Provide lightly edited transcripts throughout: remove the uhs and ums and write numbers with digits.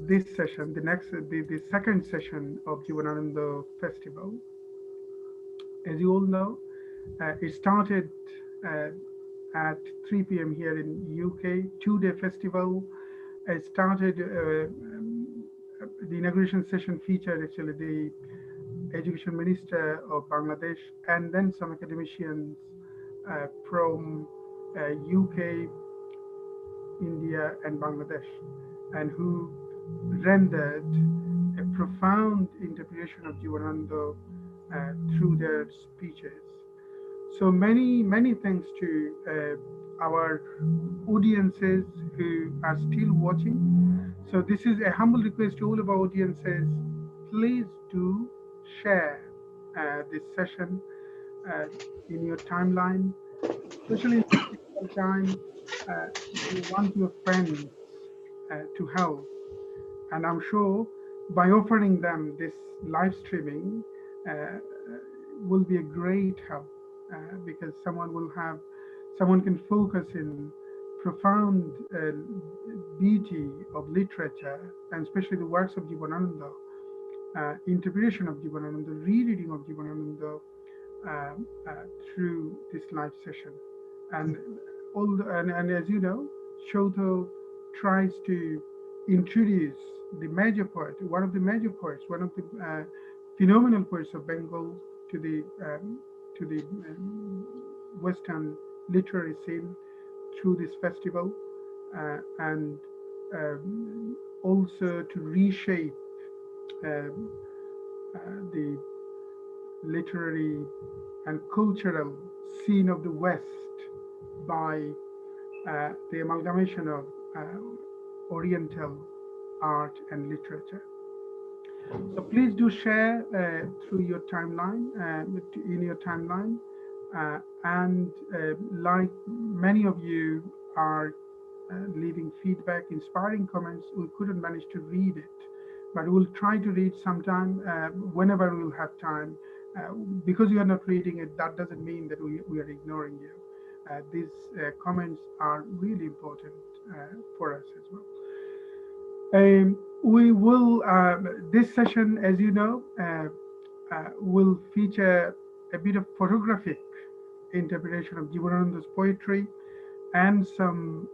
this session, the second session of JIbanananda Festival. As you all know, it started at 3 p.m. here in UK, 2-day festival. It started, the inauguration session featured actually the Education Minister of Bangladesh and then some academicians from UK, India and Bangladesh, and who rendered a profound interpretation of JIbanananda through their speeches. So many thanks to our audiences who are still watching. So this is a humble request to all of our audiences. Please do share this session in your timeline, especially in this difficult time. You want your friends to help, and I'm sure by offering them this live streaming will be a great help because someone can focus in profound beauty of literature, and especially the works of JIbanananda, interpretation of JIbanananda, rereading of JIbanananda through this live session. And and as you know, Saudha tries to introduce the major poet, one of the major poets, one of the phenomenal poets of Bengal to the Western literary scene through this festival, and also to reshape the literary and cultural scene of the West by the amalgamation of Oriental art and literature. So please do share through your timeline, in your timeline, and like many of you are leaving feedback, inspiring comments. We couldn't manage to read it, but we'll try to read sometime whenever we'll have time. Because you are not reading it, that doesn't mean that we are ignoring you. These comments are really important for us as well. We will, this session, as you know, will feature a bit of photographic interpretation of JIbanananda's poetry and some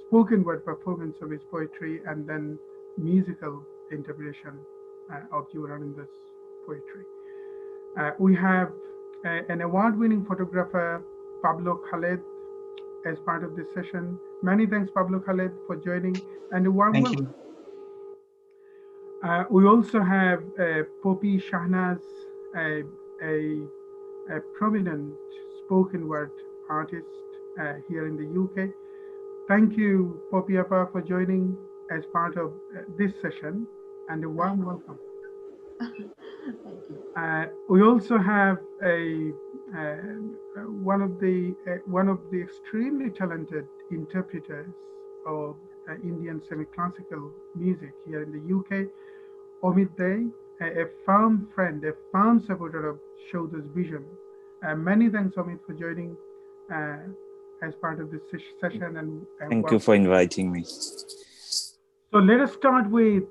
spoken word performance of his poetry, and then musical interpretation of JIbanananda's poetry. We have an award-winning photographer, Pablo Khaled, as part of this session. Many thanks, Pablo Khaled, for joining, and a warm welcome. We also have Poppy Shahanz, a prominent spoken word artist here in the UK. Thank you, Poppy Appa, for joining as part of this session, and a warm welcome. We also have one of the extremely talented interpreters of Indian semi-classical music here in the UK, Amith Dey, a firm friend, a firm supporter of Saudha's vision. Many thanks, Amith, for joining as part of this session. And thank you for inviting me. So let us start with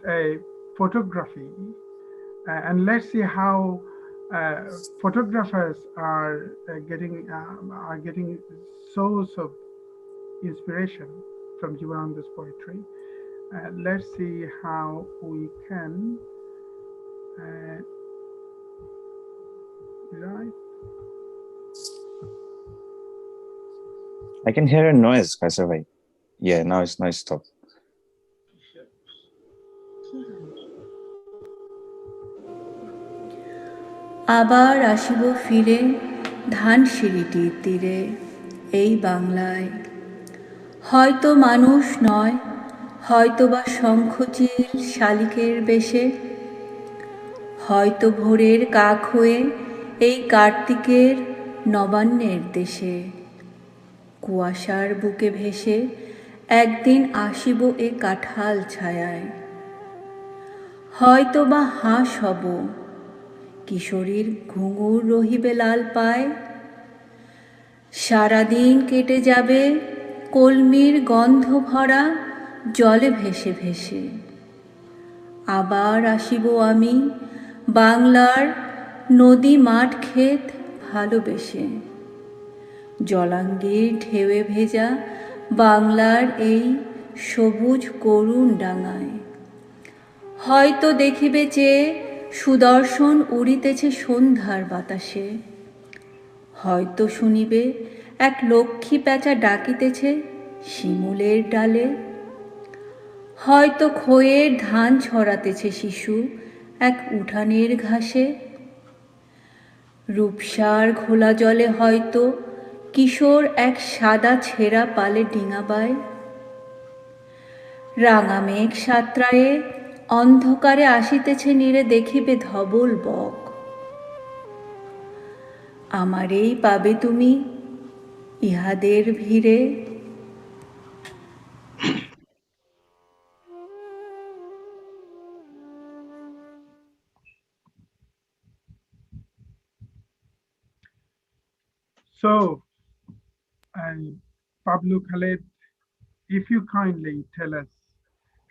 photography, and let's see how photographers are getting source of inspiration from JIbanananda's poetry. Let's see how we can right. I can hear a noise, Kaysher bhai. Yeah, now it's stop. আবার আসিব ফিরে ধানসিঁড়িটির তীরে এই বাংলায়, হয়তো মানুষ নয়, হয়তো বা শঙ্খচিল শালিকের বেশে, হয়তো ভোরের কাক হয়ে এই কার্তিকের নবান্নের দেশে, কুয়াশার বুকে ভেসে একদিন আসিব এ কাঁঠাল ছায়ায়, হয়তো বা হাঁস হব, কিশোরীর ঘুঙুর রহিবে লাল পায়, সারাদিন কেটে যাবে কলমির গন্ধ ভরা জলে ভেসে ভেসে, আবার আসিব আমি বাংলার নদী মাঠ ক্ষেত ভালোবেসে, জলাঙ্গির ঢেউয়ে ভেজা বাংলার এই সবুজ করুণ ডাঙায়। হয়তো দেখিবে চেয়ে সুদর্শন উড়িতেছে সন্ধ্যার বাতাসে, হয়তো শুনিবে এক লক্ষ্মী প্যাঁচা ডাকিতেছে শিমুলের ডালে, হয়তো খইয়ের ধান ছড়াতেছে শিশু এক উঠানের ঘাসে, রূপসার ঘোলা জলে হয়তো কিশোর এক সাদা ছেঁড়া পালে ডিঙাবায়। রাঙা মেঘ সাঁতরায়ে অন্ধকারে আসিতেছে নীরে দেখিবে ধবল বক। আমারেই পাবে তুমি ইহাদের ভিড়ে। So, Pablo Khaled, if you kindly tell us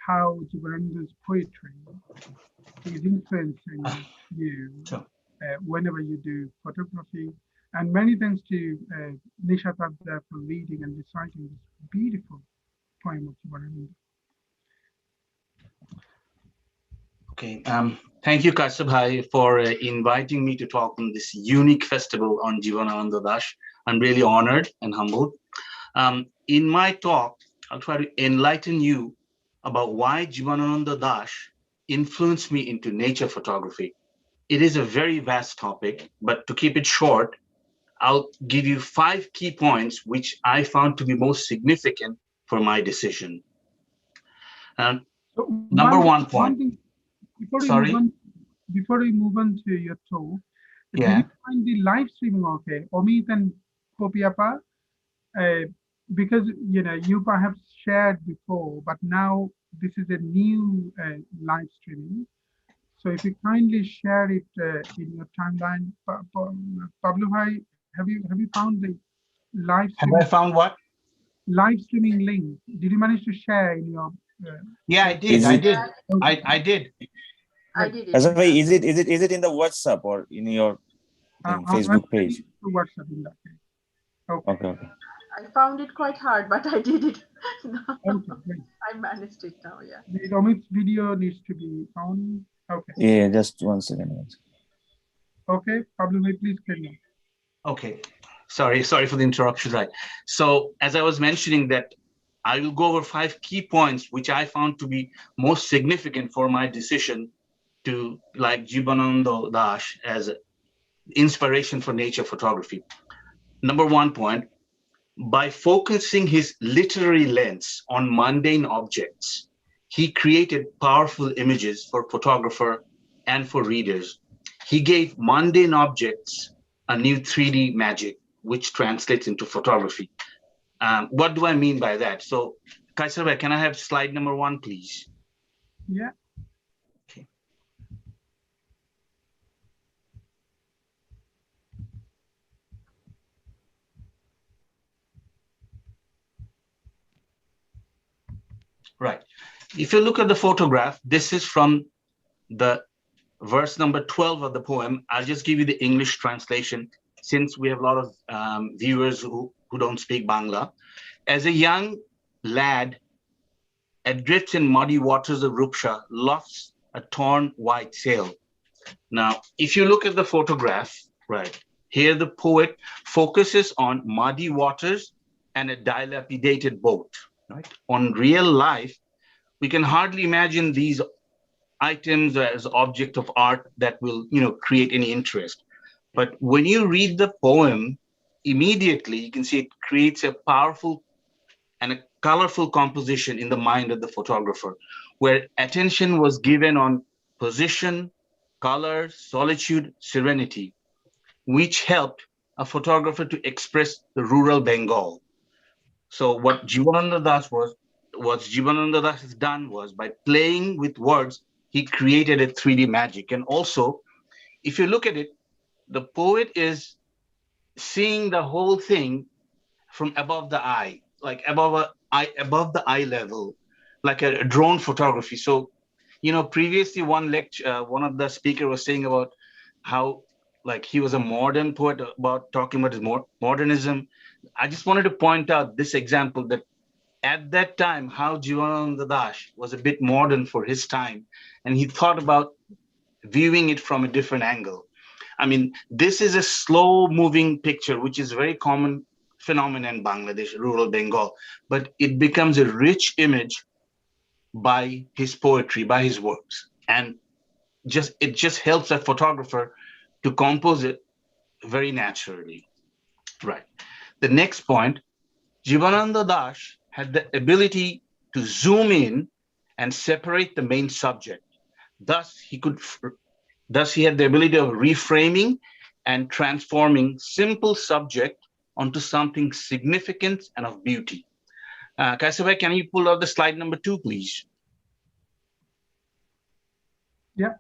how JIbanananda's poetry is influencing you whenever you do photography. And many thanks to Nishat Afza for reading and reciting this beautiful poem of JIbanananda. Okay, thank you, Kaysher bhai, for inviting me to talk on this unique festival on JIbanananda Dash. I'm really honored and humbled. In my talk, I'll try to enlighten you about why JIbanananda Dash influenced me into nature photography. It is a very vast topic, but to keep it short, I'll give you 5 key points which I found to be most significant for my decision. So Number one point. One thing, Sorry? Before we move on to your talk, Yeah. did you find the live streaming okay? Amith and Poppy because you perhaps shared before, but now this is a new live streaming. So if you kindly share it in your timeline, Pablo, have you found the live streaming? Have I found what? Live streaming link? Did you manage to share in your? Yeah, I did. I did. Okay. I did. I did it. Azfar bhai, is it in the WhatsApp or in your Facebook page? To WhatsApp in that case. Okay. I found it quite hard, but I did it. Okay, great. I managed it now, yeah. The Amith's video needs to be on. Okay. Yeah, just 1 second. Okay, Pablo, please carry on. Okay. Sorry for the interruption. Right. So as I was mentioning that I will go over 5 key points which I found to be most significant for my decision to like JIbanananda Dash as inspiration for nature photography. Number 1 point, by focusing his literary lens on mundane objects, he created powerful images for photographer and for readers. He gave mundane objects a new 3D magic, which translates into photography. What do I mean by that? So, Kaysher bhai, can I have slide number 1, please? Yeah. Okay. Right. If you look at the photograph, this is from the verse number 12 of the poem. I'll just give you the English translation since we have a lot of viewers who don't speak Bangla. As a young lad adrift in muddy waters of Rupsha, lofts a torn white sail. Now, if you look at the photograph, right, here the poet focuses on muddy waters and a dilapidated boat, right? On real life, we can hardly imagine these items as object of art that will, create any interest. But when you read the poem, immediately you can see it creates a powerful and a colorful composition in the mind of the photographer, where attention was given on position, color, solitude, serenity, which helped a photographer to express the rural Bengal. So what JIbanananda Das has done was, by playing with words, he created a 3D magic. And also, if you look at it, the poet is seeing the whole thing from above the eye, like above the eye level, like a drone photography. So, Previously one lecture, one of the speaker was saying about how like he was a modern poet, about talking about his modernism. I just wanted to point out this example that at that time, how Jivanananda Das was a bit modern for his time, and he thought about viewing it from a different angle. I mean, this is a slow moving picture, which is very common phenomenon in Bangladesh, rural Bengal, but it becomes a rich image by his poetry, by his works. And it just helps a photographer to compose it very naturally. Right. The next point, Jivanananda Das had the ability to zoom in and separate the main subject. Thus, he had the ability of reframing and transforming simple subject onto something significant and of beauty. Kaysher, can you pull out the slide number 2, please? Yeah.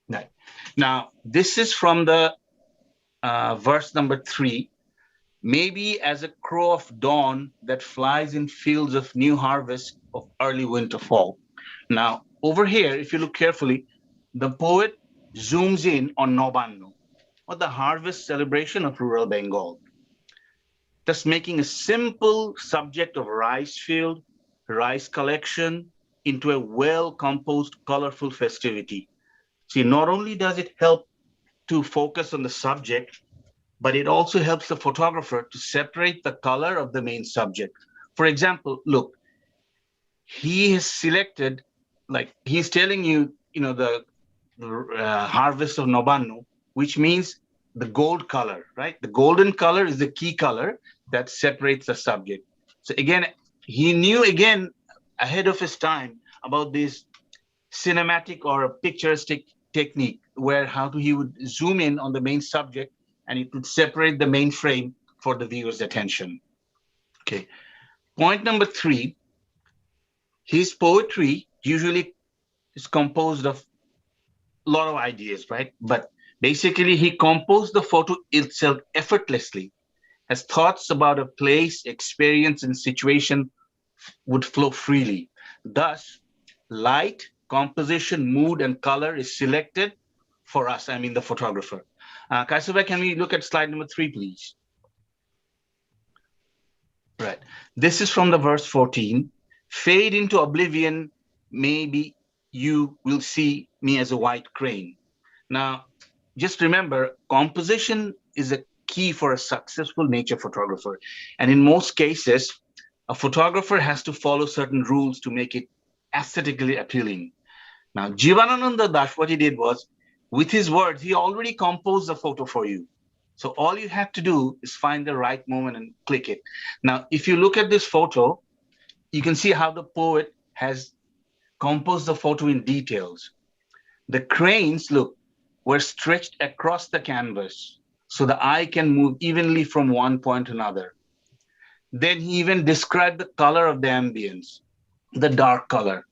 Right. Now, this is from the verse number 3. Maybe as a crow of dawn that flies in fields of new harvest of early winter fall. Now, over here, if you look carefully, the poet zooms in on Nobanno, or the harvest celebration of rural Bengal, thus making a simple subject of rice field, rice collection into a well-composed, colorful festivity. See, not only does it help to focus on the subject, but it also helps the photographer to separate the color of the main subject. For example, look, he has selected, like he's telling you, the harvest of Nobanno, which means the gold color, right? The golden color is the key color that separates the subject. So again, he knew ahead of his time about this cinematic or picturesque technique where he would zoom in on the main subject and it would separate the main frame for the viewer's attention. Okay. Point number 3, his poetry usually is composed of a lot of ideas, right? But basically he composed the photo itself effortlessly, as thoughts about a place, experience, and situation would flow freely. Thus, light, composition, mood, and color is selected for us, I mean the photographer. Kaysher, can we look at slide number 3, please? Right. This is from the verse 14. Fade into oblivion, maybe you will see me as a white crane. Now, just remember, composition is a key for a successful nature photographer. And in most cases, a photographer has to follow certain rules to make it aesthetically appealing. Now, JIbanananda Das, what he did was, with his words, he already composed the photo for you. So all you have to do is find the right moment and click it. Now, if you look at this photo, you can see how the poet has composed the photo in details. The cranes, look, were stretched across the canvas so the eye can move evenly from one point to another. Then he even described the color of the ambience, the dark color.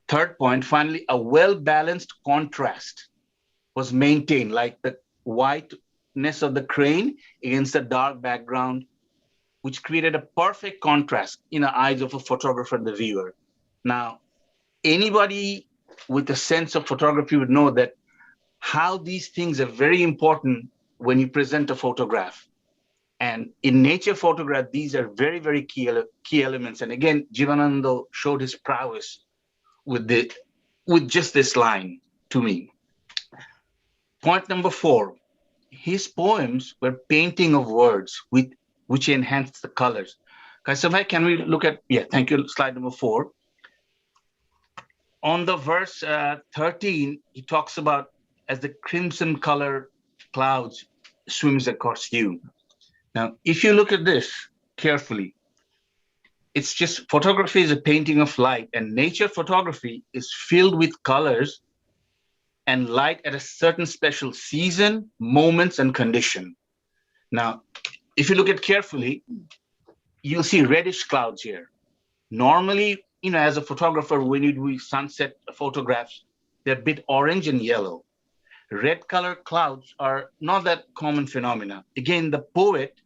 Third point, finally, a well-balanced contrast was maintained, like the whiteness of the crane against the dark background, which created a perfect contrast in the eyes of a photographer and the viewer. Now, anybody with a sense of photography would know that how these things are very important when you present a photograph. And in nature photograph, these are very, very key elements. And again, JIbanananda showed his prowess with just this line to me. Point number 4, his poems were painting of words which enhanced the colors. Kaysher, can we look at, thank you, slide number 4. On the verse 13, he talks about as the crimson color clouds swims across you. Now, if you look at this carefully, it's just photography is a painting of light, and nature photography is filled with colors and light at a certain special season, moments, and condition. Now, if you look at carefully, you'll see reddish clouds here. Normally, as a photographer, when you do sunset photographs, they're a bit orange and yellow. Red color clouds are not that common phenomena. Again, the poet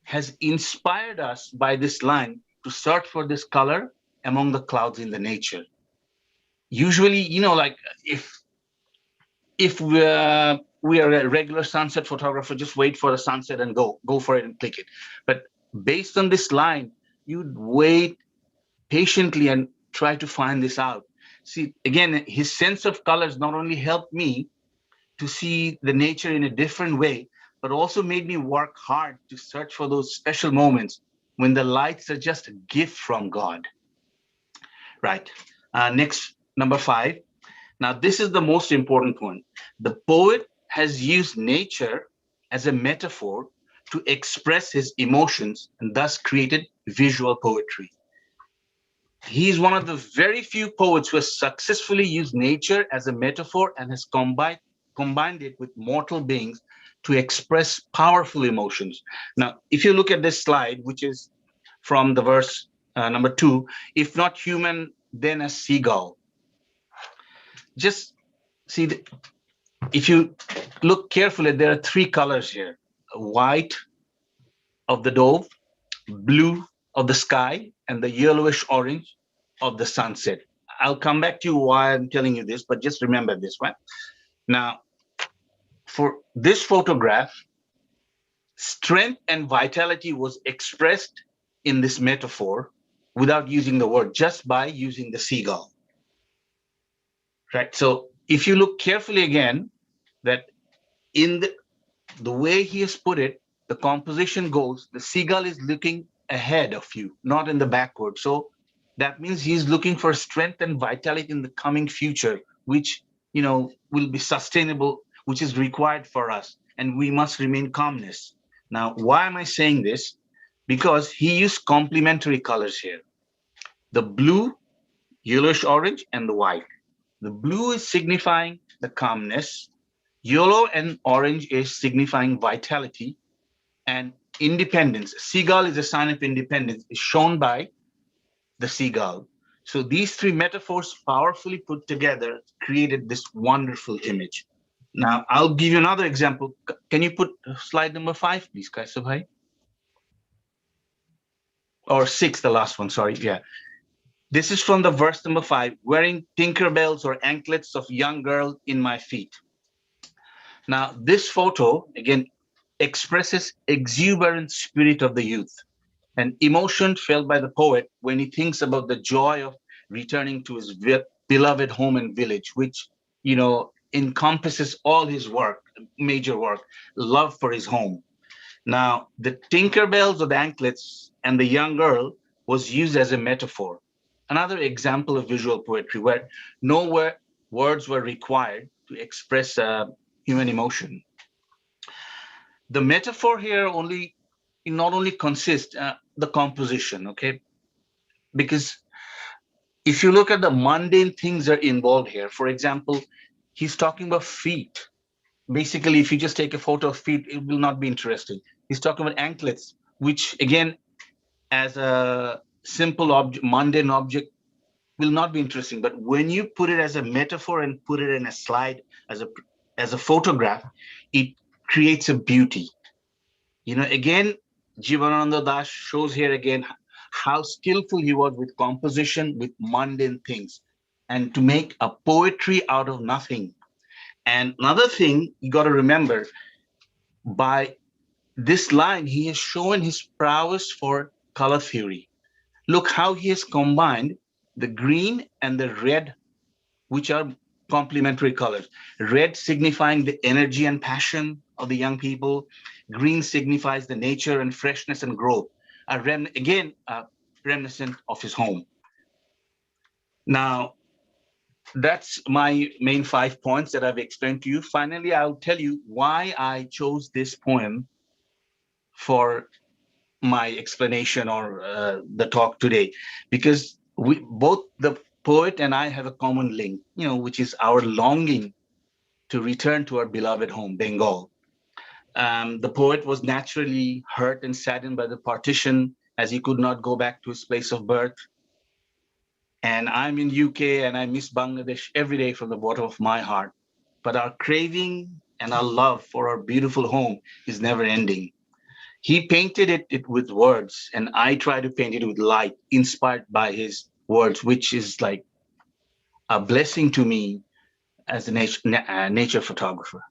has inspired us by this line to search for this color among the clouds in the nature. usually, like if we are a regular sunset photographer, just wait for the sunset and go for it and click it. But based on this line, you'd wait patiently and try to find this out. See, again, his sense of colors not only helped me to see the nature in a different way, but also made me work hard to search for those special moments when the lights are just a gift from God. Right. Next, number 5. Now, this is the most important point. The poet has used nature as a metaphor to express his emotions and thus created visual poetry. He's one of the very few poets who has successfully used nature as a metaphor and has combined it with mortal beings to express powerful emotions. Now, if you look at this slide, which is from the verse number 2, if not human, then a seagull. Just see, if you look carefully, there are 3 colors here: white of the dove, blue of the sky, and the yellowish orange of the sunset. I'll come back to you why I'm telling you this, but just remember this one. Now, for this photograph, strength and vitality was expressed in this metaphor without using the word, just by using the seagull. Right. So if you look carefully again, that in the way he has put it, the composition goes, the seagull is looking ahead of you, not in the backward. So that means he's looking for strength and vitality in the coming future, which, will be sustainable, which is required for us. And we must remain calmness. Now, why am I saying this? Because he used complementary colors here. The blue, yellowish orange, and the white. The blue is signifying the calmness. Yellow and orange is signifying vitality and independence. Seagull is a sign of independence, is shown by the seagull. So these 3 metaphors powerfully put together created this wonderful image. Now, I'll give you another example. Can you put slide number 5, please, Kaysher bhai? Or 6, the last one, sorry. Yeah. This is from the verse number 5, wearing Tinkerbells or anklets of young girl in my feet. Now, this photo, again, expresses exuberant spirit of the youth, an emotion felt by the poet when he thinks about the joy of returning to his beloved home and village, which, encompasses all his work, major work, love for his home. Now, the Tinkerbells or the anklets and the young girl was used as a metaphor. Another example of visual poetry where no words were required to express human emotion. The metaphor here not only consists the composition, okay? Because if you look at the mundane things that are involved here, for example, he's talking about feet. Basically, if you just take a photo of feet, it will not be interesting. He's talking about anklets, which again, as a simple object, mundane object, will not be interesting. But when you put it as a metaphor and put it in a slide as a photograph, it creates a beauty. Again, JIbanananda Das shows here again how skillful he was with composition, with mundane things, and to make a poetry out of nothing. And another thing you got to remember, by this line, he has shown his prowess for color theory. Look how he has combined the green and the red, which are complementary colors. Red signifying the energy and passion of the young people. Green signifies the nature and freshness and growth. Again, reminiscent of his home. Now, that's my main 5 points that I've explained to you. Finally, I'll tell you why I chose this poem for my explanation or the talk today, because both the poet and I have a common link, which is our longing to return to our beloved home, Bengal. The poet was naturally hurt and saddened by the partition, as he could not go back to his place of birth. And I'm in UK and I miss Bangladesh every day from the bottom of my heart. But our craving and our love for our beautiful home is never ending. He painted it with words, and I try to paint it with light, inspired by his words, which is like, a blessing to me as a nature photographer.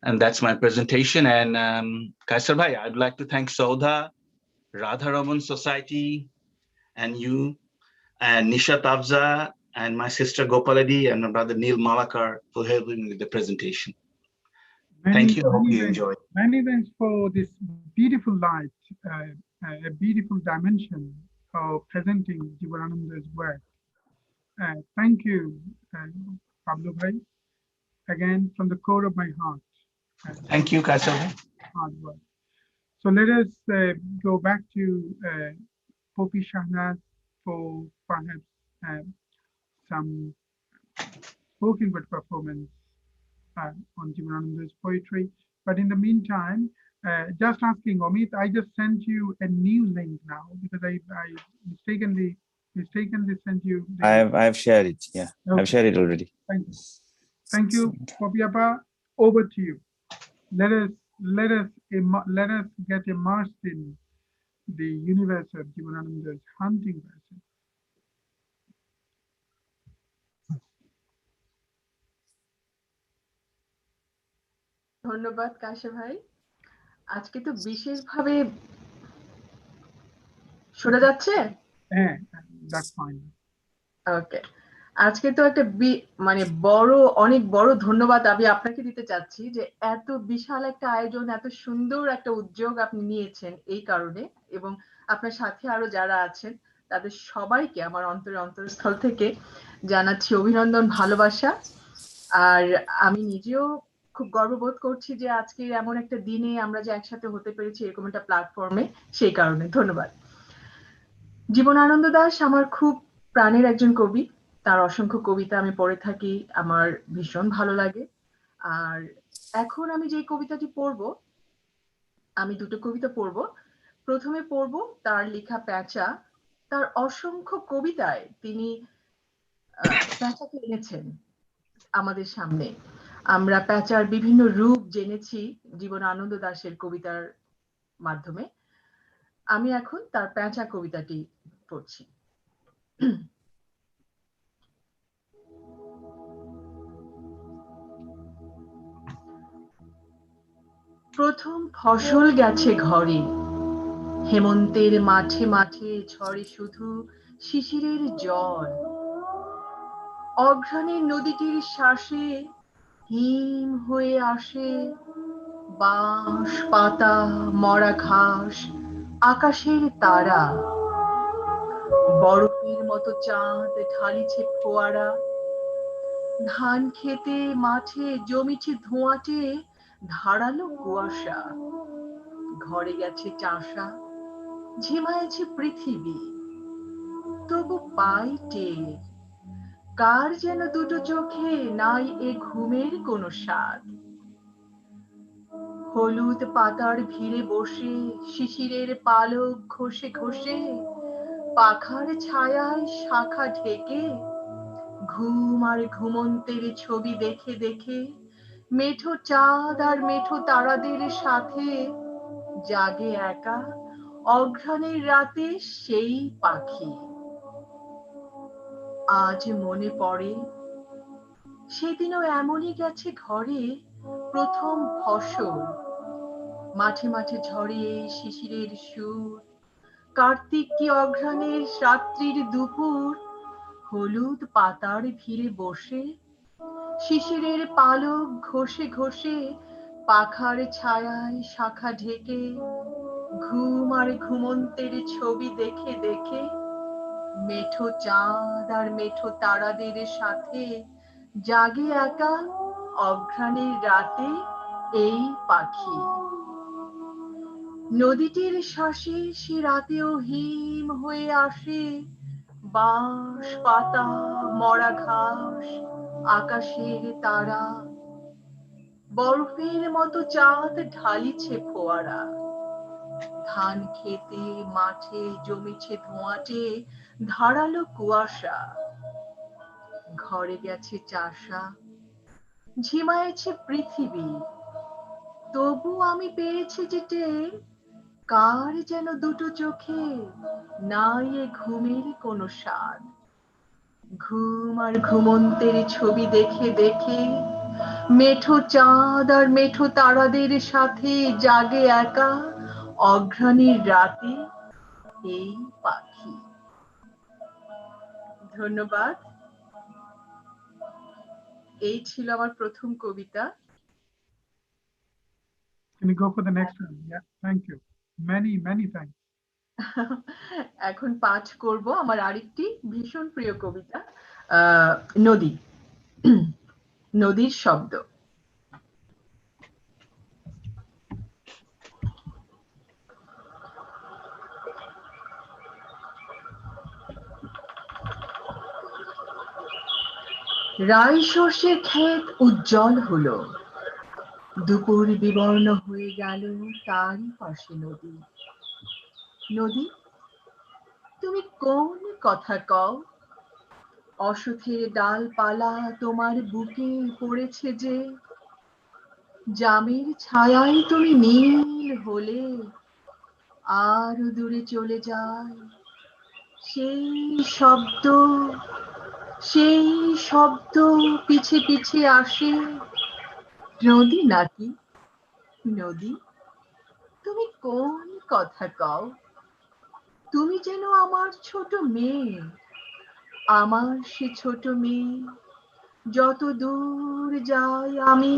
And that's my presentation. And Kaysher bhai, I'd like to thank Saudha, Radha Raman Society, and you, and Nishat Afza, and my sister Gopaladi, and my brother Neil Malakar for helping me with the presentation. Thank you. I hope you enjoy. Many thanks for this beautiful light, a beautiful dimension of presenting JIbanananda's work. Thank you, Pablo bhai, again from the core of my heart. Thank you, Kaysher bhai. Hard work. So let us go back to Poppy Shahanz for perhaps some spoken word performance on JIbanananda's poetry. But in the meantime, just asking Amith, I just sent you a new link now because I mistakenly sent you. I've shared it. Yeah, Okay. I've shared it already. Thank you, Poppy Appa. Over to you. Let us get immersed in the universe of JIbanananda's hunting verses. ধন্যবাদ কাশের ভাই। আজকে তো বিশেষভাবে শোনা যাচ্ছে? হ্যাঁ, that's fine. ওকে, আজকে তো একটা মানে অনেক বড় ধন্যবাদ আমি আপনাকে দিতে চাচ্ছি যে এত বিশাল একটা আয়োজন, এত সুন্দর একটা উদ্যোগ আপনি নিয়েছেন এই কারণে, এবং আপনার সাথে আরো যারা আছেন তাদের সবাইকে আমার অন্তরস্থল থেকে জানাচ্ছি অভিনন্দন, ভালোবাসা। আর আমি নিজেও খুব গর্ববোধ করছি যে আজকে এমন একটা দিনে আমরা যে একসাথে হতে পেরেছি এরকম একটা প্ল্যাটফর্মে, সেই কারণে ধন্যবাদ। জীবনানন্দ দাশ আমার খুব প্রাণের একজন কবি, তার অসংখ্য কবিতা আমি পড়ে থাকি, আমার ভীষণ ভালো লাগে। আর এখন আমি যে কবিতাটি পড়ব, আমি দুটো কবিতা পড়ব। প্রথমে পড়ব তার লেখা প্যাঁচা। তার অসংখ্য কবিতায় তিনি প্যাঁচাকে এনেছেন আমাদের সামনে। আমরা প্যাঁচার বিভিন্ন রূপ জেনেছি জীবনানন্দ দাশের কবিতার মাধ্যমে। আমি এখন তার প্যাঁচা কবিতাটি পড়ছি। প্রথম ফসল গেছে ঘরে, হেমন্তের মাঠে মাঠে ঝরে শুধু শিশিরের জল। অঘ্রাণের নদীটির শ্বাসে হিম হয়ে আসে বাঁশ পাতা, মরা ঘাস, আকাশের তারা। বরফের মতো চাঁদ ঢালিছে ফোয়ারা। ধান খেতে মাঠে জমিছে ধোঁয়াটে ধারালো কুয়াশা। ঘরে গেছে চাষা, ঝিমায়েছে পৃথিবী, তবু পাই টের কার যেন দুটো চোখে নাই এ ঘুমের কোনো স্বাদ। হলুদ পাতার ভিড়ে বসে শিশিরের পালক ঘষে ঘষে পাখার ছায়ায় শাখা ঢেকে ঘুম আর ঘুমন্তের ছবি দেখে দেখে মেঠো চাঁদ আর মেঠো তারাদের সাথে জাগে একা অঘ্রাণের রাতে সেই পাখি। আজ মনে পড়ে সেদিনও এমনই গেছে ঘরে প্রথম ফসল। মাঠে মাঠে ঝরে শিশিরের সুর, কার্তিক কি অঘ্রাণের রাত্রির দুপুর। হলুদ পাতার ভিড়ে বসে শিশিরের পালক ঘষে ঘষে পাখার ছায়ায় শাখা ঢেকে ঘুম আর ঘুমন্তের ছবি দেখে দেখে মেঠো চাঁদ আর মেঠো তারাদের সাথে জাগে একা অঘ্রাণের রাতে এই পাখি। নদীটির শ্বাসে সে রাতেও হিম হয়ে আসে বাঁশ পাতা, মরা ঘাস, আকাশের তারা। বরফের মতো চাঁদ ঢালিছে ফোয়ারা। ধান খেতে মাঠে জমিছে ধোঁয়াটে ধারালো কুয়াশা। ঘরে গেছে চাষা, ঝিমায়েছে পৃথিবী, তবু আমি পেয়েছি যে টের কার যেন দুটো চোখে নাই এ ঘুমের কোনো স্বাদ। ঘুম আর ঘুমন্তের ছবি দেখে দেখে মেঠো চাঁদ আর মেঠো তারাদের সাথে জাগে একা অঘ্রাণীর রাতে এই পাখি। ধন্যবাদ। এই ছিল আমার প্রথম কবিতা। Can you go for the next one? Yeah, thank you. Many thanks. এখন পাঠ করব আমার আরেকটি ভীষণ প্রিয় কবিতা, নদী। নদীর শব্দ। রাই সর্ষের ক্ষেত উজ্জ্বল হলো, দুপুর বিবর্ণ হয়ে গেল তারই পাশে নদী। নদী, তুমি কোন কথা কও? অসথের ডালপালা তোমার বুকে পড়েছে যে, জামের ছায়ায় তুমি নীল হলে আর দূরে চলে যায় সেই শব্দ, সেই শব্দ পিছে পিছে আসে। নদী নাকি? নদী, তুমি কোন কথা কও? তুমি যেন আমার ছোট মেয়ে, আমার সে ছোট মেয়ে। যত দূর যাই আমি,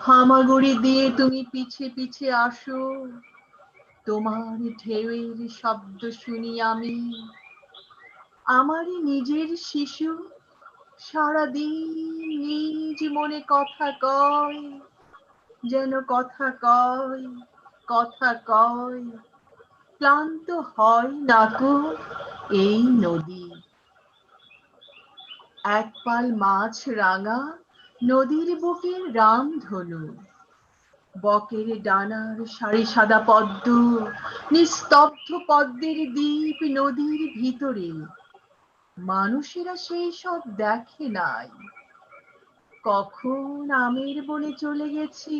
হামাগুড়ি দিয়ে তুমি পিছে পিছে আসো। তোমার ঢেউয়ের শব্দ শুনি আমি, আমারই নিজের শিশু সারাদিন নিজ মনে কথা কয়, যেন কথা কয়, কথা কয়। ক্লান্ত হয় নাকো এই নদী। এক পাল মাছ রাঙা নদীর বুকের রামধনু, বকের ডানার সারি সাদা পদ্ম, নিস্তব্ধ পদ্মের দ্বীপ নদীর ভিতরে। মানুষেরা সেই সব দেখে নাই। কখন আমের বনে চলে গেছি,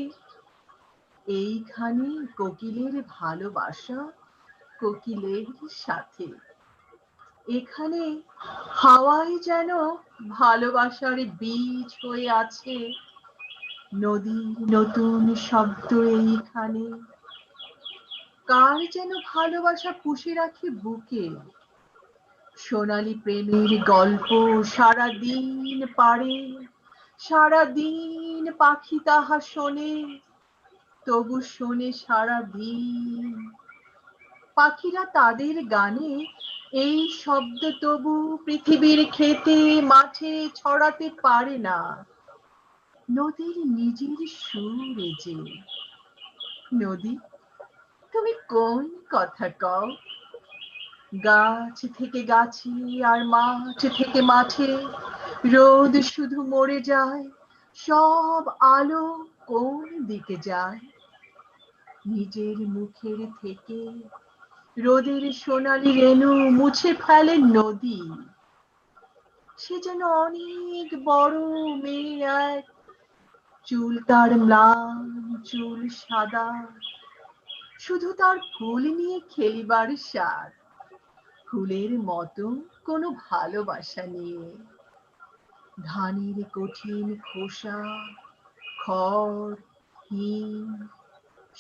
এইখানে কোকিলের ভালোবাসা কোকিলের সাথে। এখানে হাওয়ায় যেন ভালোবাসার বীজ হয়ে আছে, নদীর নতুন শব্দ এইখানে। কার যেন ভালোবাসা পুষে রাখি বুকে, সোনালী প্রেমের গল্প সারাদিন পারে, সারাদিন পাখি তাহা শোনে, তবু শোনে সারাদিন। পাখিরা তাদের গানে এই শব্দ তবু পৃথিবীর খেতে মাঠে ছড়াতে পারে না। নদীর নিজের সুরে যে। নদী, তুমি কোন কথা কও? গাছ থেকে গাছে আর মাঠ থেকে মাঠে রোদ শুধু মরে যায়, সব আলো কোন দিকে যায়? নিজের মুখের থেকে রোদের সোনালি রেণু মুছে ফেলে নদী। সে যেন অনেক বড় মেয়ে এক, চুল তার ম্লান, চুল সাদা, শুধু তার ফুল নিয়ে খেলিবার সার, ফুলের মতো কোনো ভালোবাসা নিয়ে। ধানের কঠিন খোসা, খড়, হিম,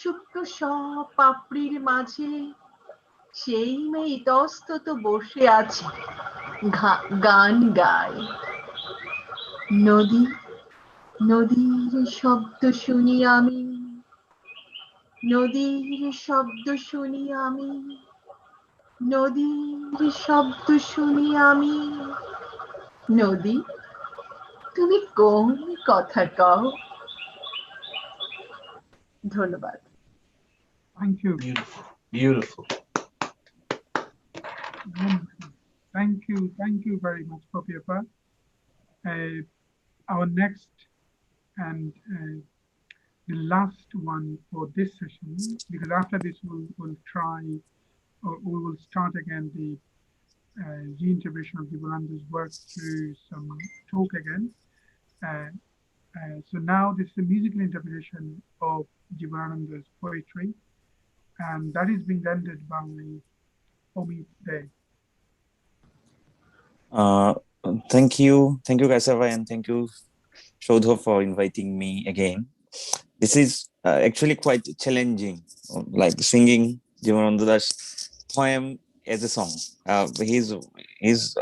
শুকনো সব পাপড়ির মাঝে সেই মেয়ে ইতস্তত বসে আছে, গান গায়। নদী, নদীর শব্দ শুনি আমি, নদীর শব্দ শুনি আমি, নদীর শব্দ শুনি আমি। নদী, তুমি কোন কথা কও? ধন্যবাদ। Thank you. Beautiful, beautiful. Wonderful. Thank you very much, Poppy. Our next and the last one for this session, because after this we'll try, or we will start again the reinterpretation of JIbanananda's work through some talk again. So now this is the musical interpretation of JIbanananda's poetry, and that is being rendered by Amith Dey. Thank you, Kaysher, and thank you, Saudha, for inviting me again. This is actually quite challenging, like singing JIbanananda's poem as a song. He's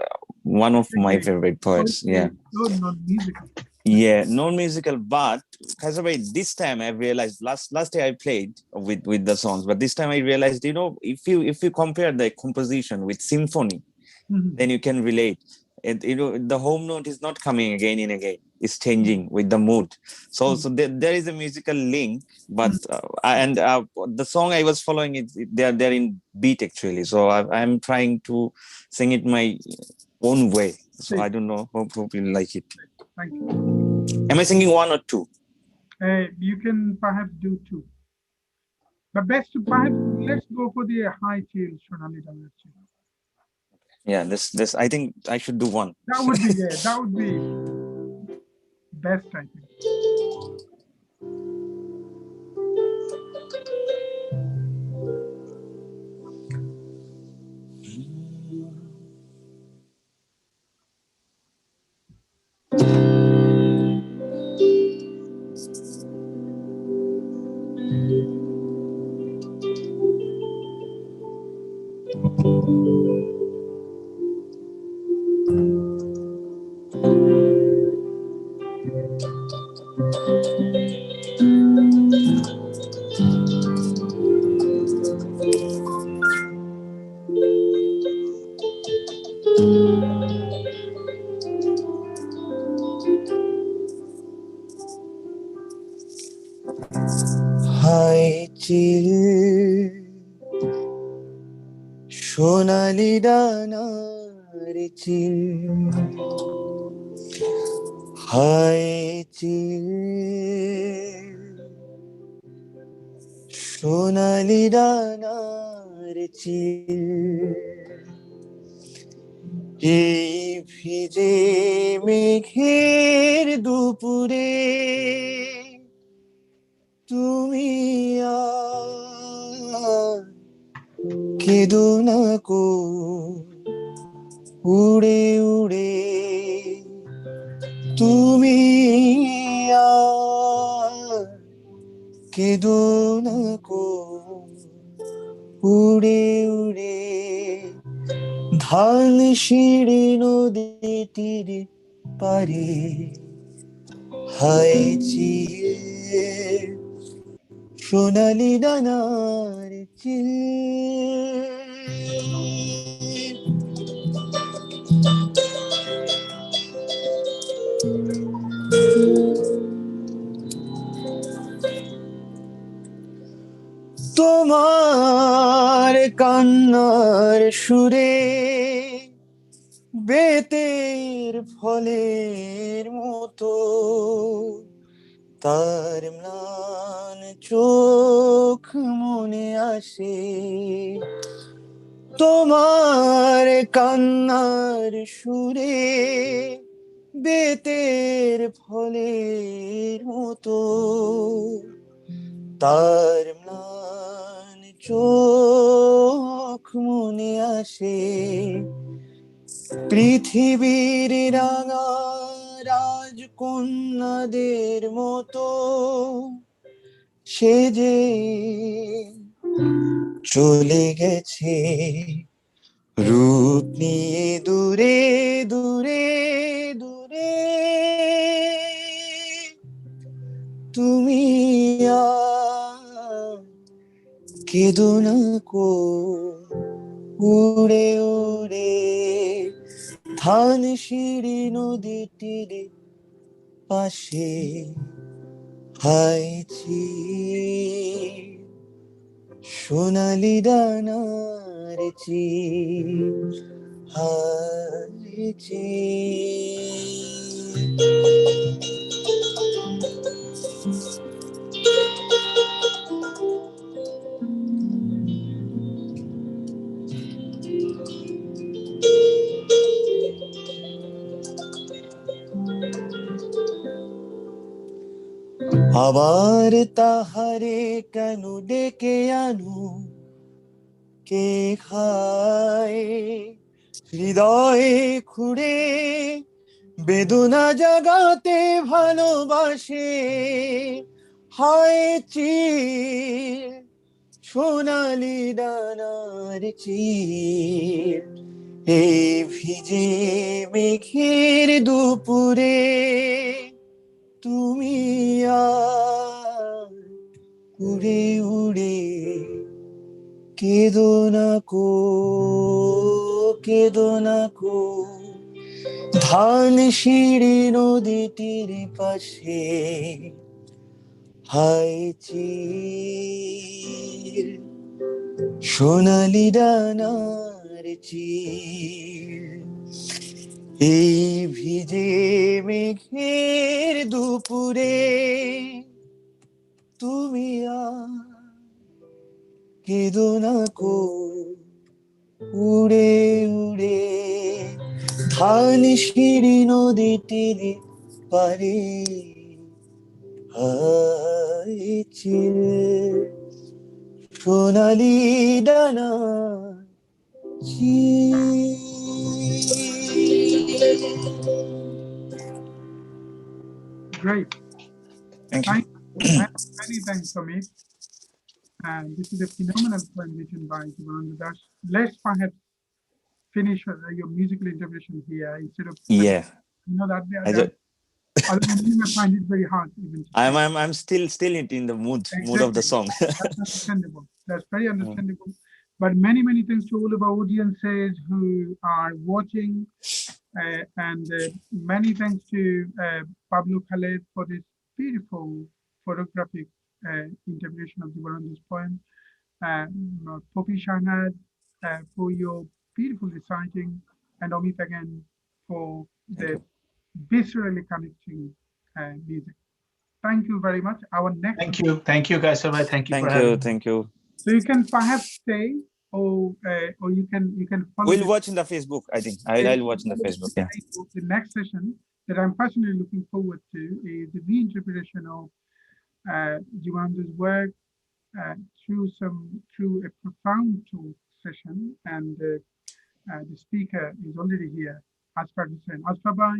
one of my Okay. favorite poets. Yeah, So non-musical. yeah, non-musical, but Kaysher, this time I realized last day I played with the songs, but this time I realized, if you compare the composition with symphony, then you can relate. The home note is not coming again and again. It's changing with the mood. So there is a musical link, but the song I was following they're in beat actually. So I'm trying to sing it my own way. So I don't know. Hope you like it. Thank you. Am I singing one or two? You can perhaps do two. But best to perhaps let's go for the high chill Sonali Dana. Yeah, this I think I should do one. That would be that would be best, I think. High chill সোনালি ডানার চিল হায় চিল সোনালি ডানার চিল এই ভিজে মেঘের দুপুরে তুমি আর কেঁদো না কো উড়ে উড়ে তুমি আর কেঁদো না কো উড়ে উড়ে ধান সিঁড়ি নদীটির পারে হায় চিয়ে সোনালি ডানার চিল তোমার কান্নার সুরে বেতের ফলের মতো তার ম্লান চোখ মনে আসে তোমার কান্নার সুরে বেতের ফলের মতো তার ম্লান চোখ মনে আসে পৃথিবীর রাঙা রাজকন্যাদের মতো সে যে চলে গেছে রূপ নিয়ে দূরে দূরে দূরে তুমি আর কেঁদো না কো উড়ে উড়ে ধান সিঁড়ি নদীটির পাশে হায় চিল সোনালি ডানার চিল হায় চিল আবার তাহারে কেন ডেকে আনো কে খায় হৃদয়ে খুঁড়ে বেদনা জাগাতে ভালোবাসে হায় চির সোনালি ডানার চির এই ভিজে মেঘের দুপুরে তুমি আর উড়ে উড়ে কেঁদো না কো কেঁদো না কো ধান সিঁড়ি নদীটির পাশে হায় চির সোনালি ডানার চির এই ভিজে মেঘের দুপুরে তুমি আর কেঁদো না কো উড়ে উড়ে ধান সিঁড়ি নদীটির পারে হায় চির সোনালি ডানা Great. Thank you. Many thanks, Amith. And this is a phenomenal poem written by JIbanananda. Let's perhaps finish your musical interpretation here instead of that you may find it very hard even to I'm still in the mood of the song. That's understandable. That's very understandable. But many thanks to all of our audiences who are watching, and many thanks to Pablo Khaled for this beautiful photographic interpretation of JIbanananda's poem. Poppy Shahanz for your beautiful reciting, and Amith again for the viscerally connecting music. Thank you very much. Our next. Thank you, Kaysher. Thank you for having me. Thank you. So you can perhaps stay, or you can follow. We'll watch in the Facebook. I think I'll watch in the Facebook. Yeah. The next session that I'm personally looking forward to is the reinterpretation of JIbanananda's work through a profound talk session, and the speaker is already here, Azfar Hussain. Azfar bhai,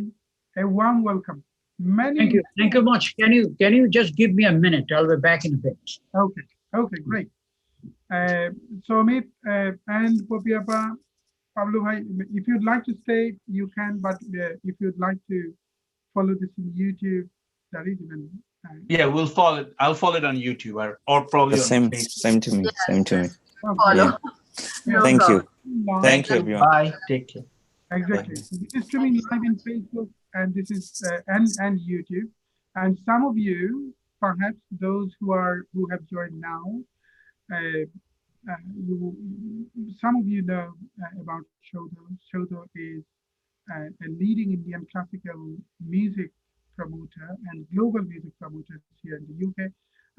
a warm welcome. Thank you much. Can you just give me a minute? I'll be back in a bit. Okay, great. So Amith and Poppy Appa, Pablo bhai, if you'd like to stay, you can, but if you'd like to follow this in YouTube, that is even. We'll follow it. I'll follow it on YouTube or probably same to me. Same to me. Follow. Yeah. Thank you. Thank you, everyone. Bye. Take care. Exactly. So this is streaming live in Facebook, and this is and YouTube. And some of you, perhaps those who have joined now, some of you know about Saudha. Saudha is a leading Indian classical music promoter and global music promoter here in the UK,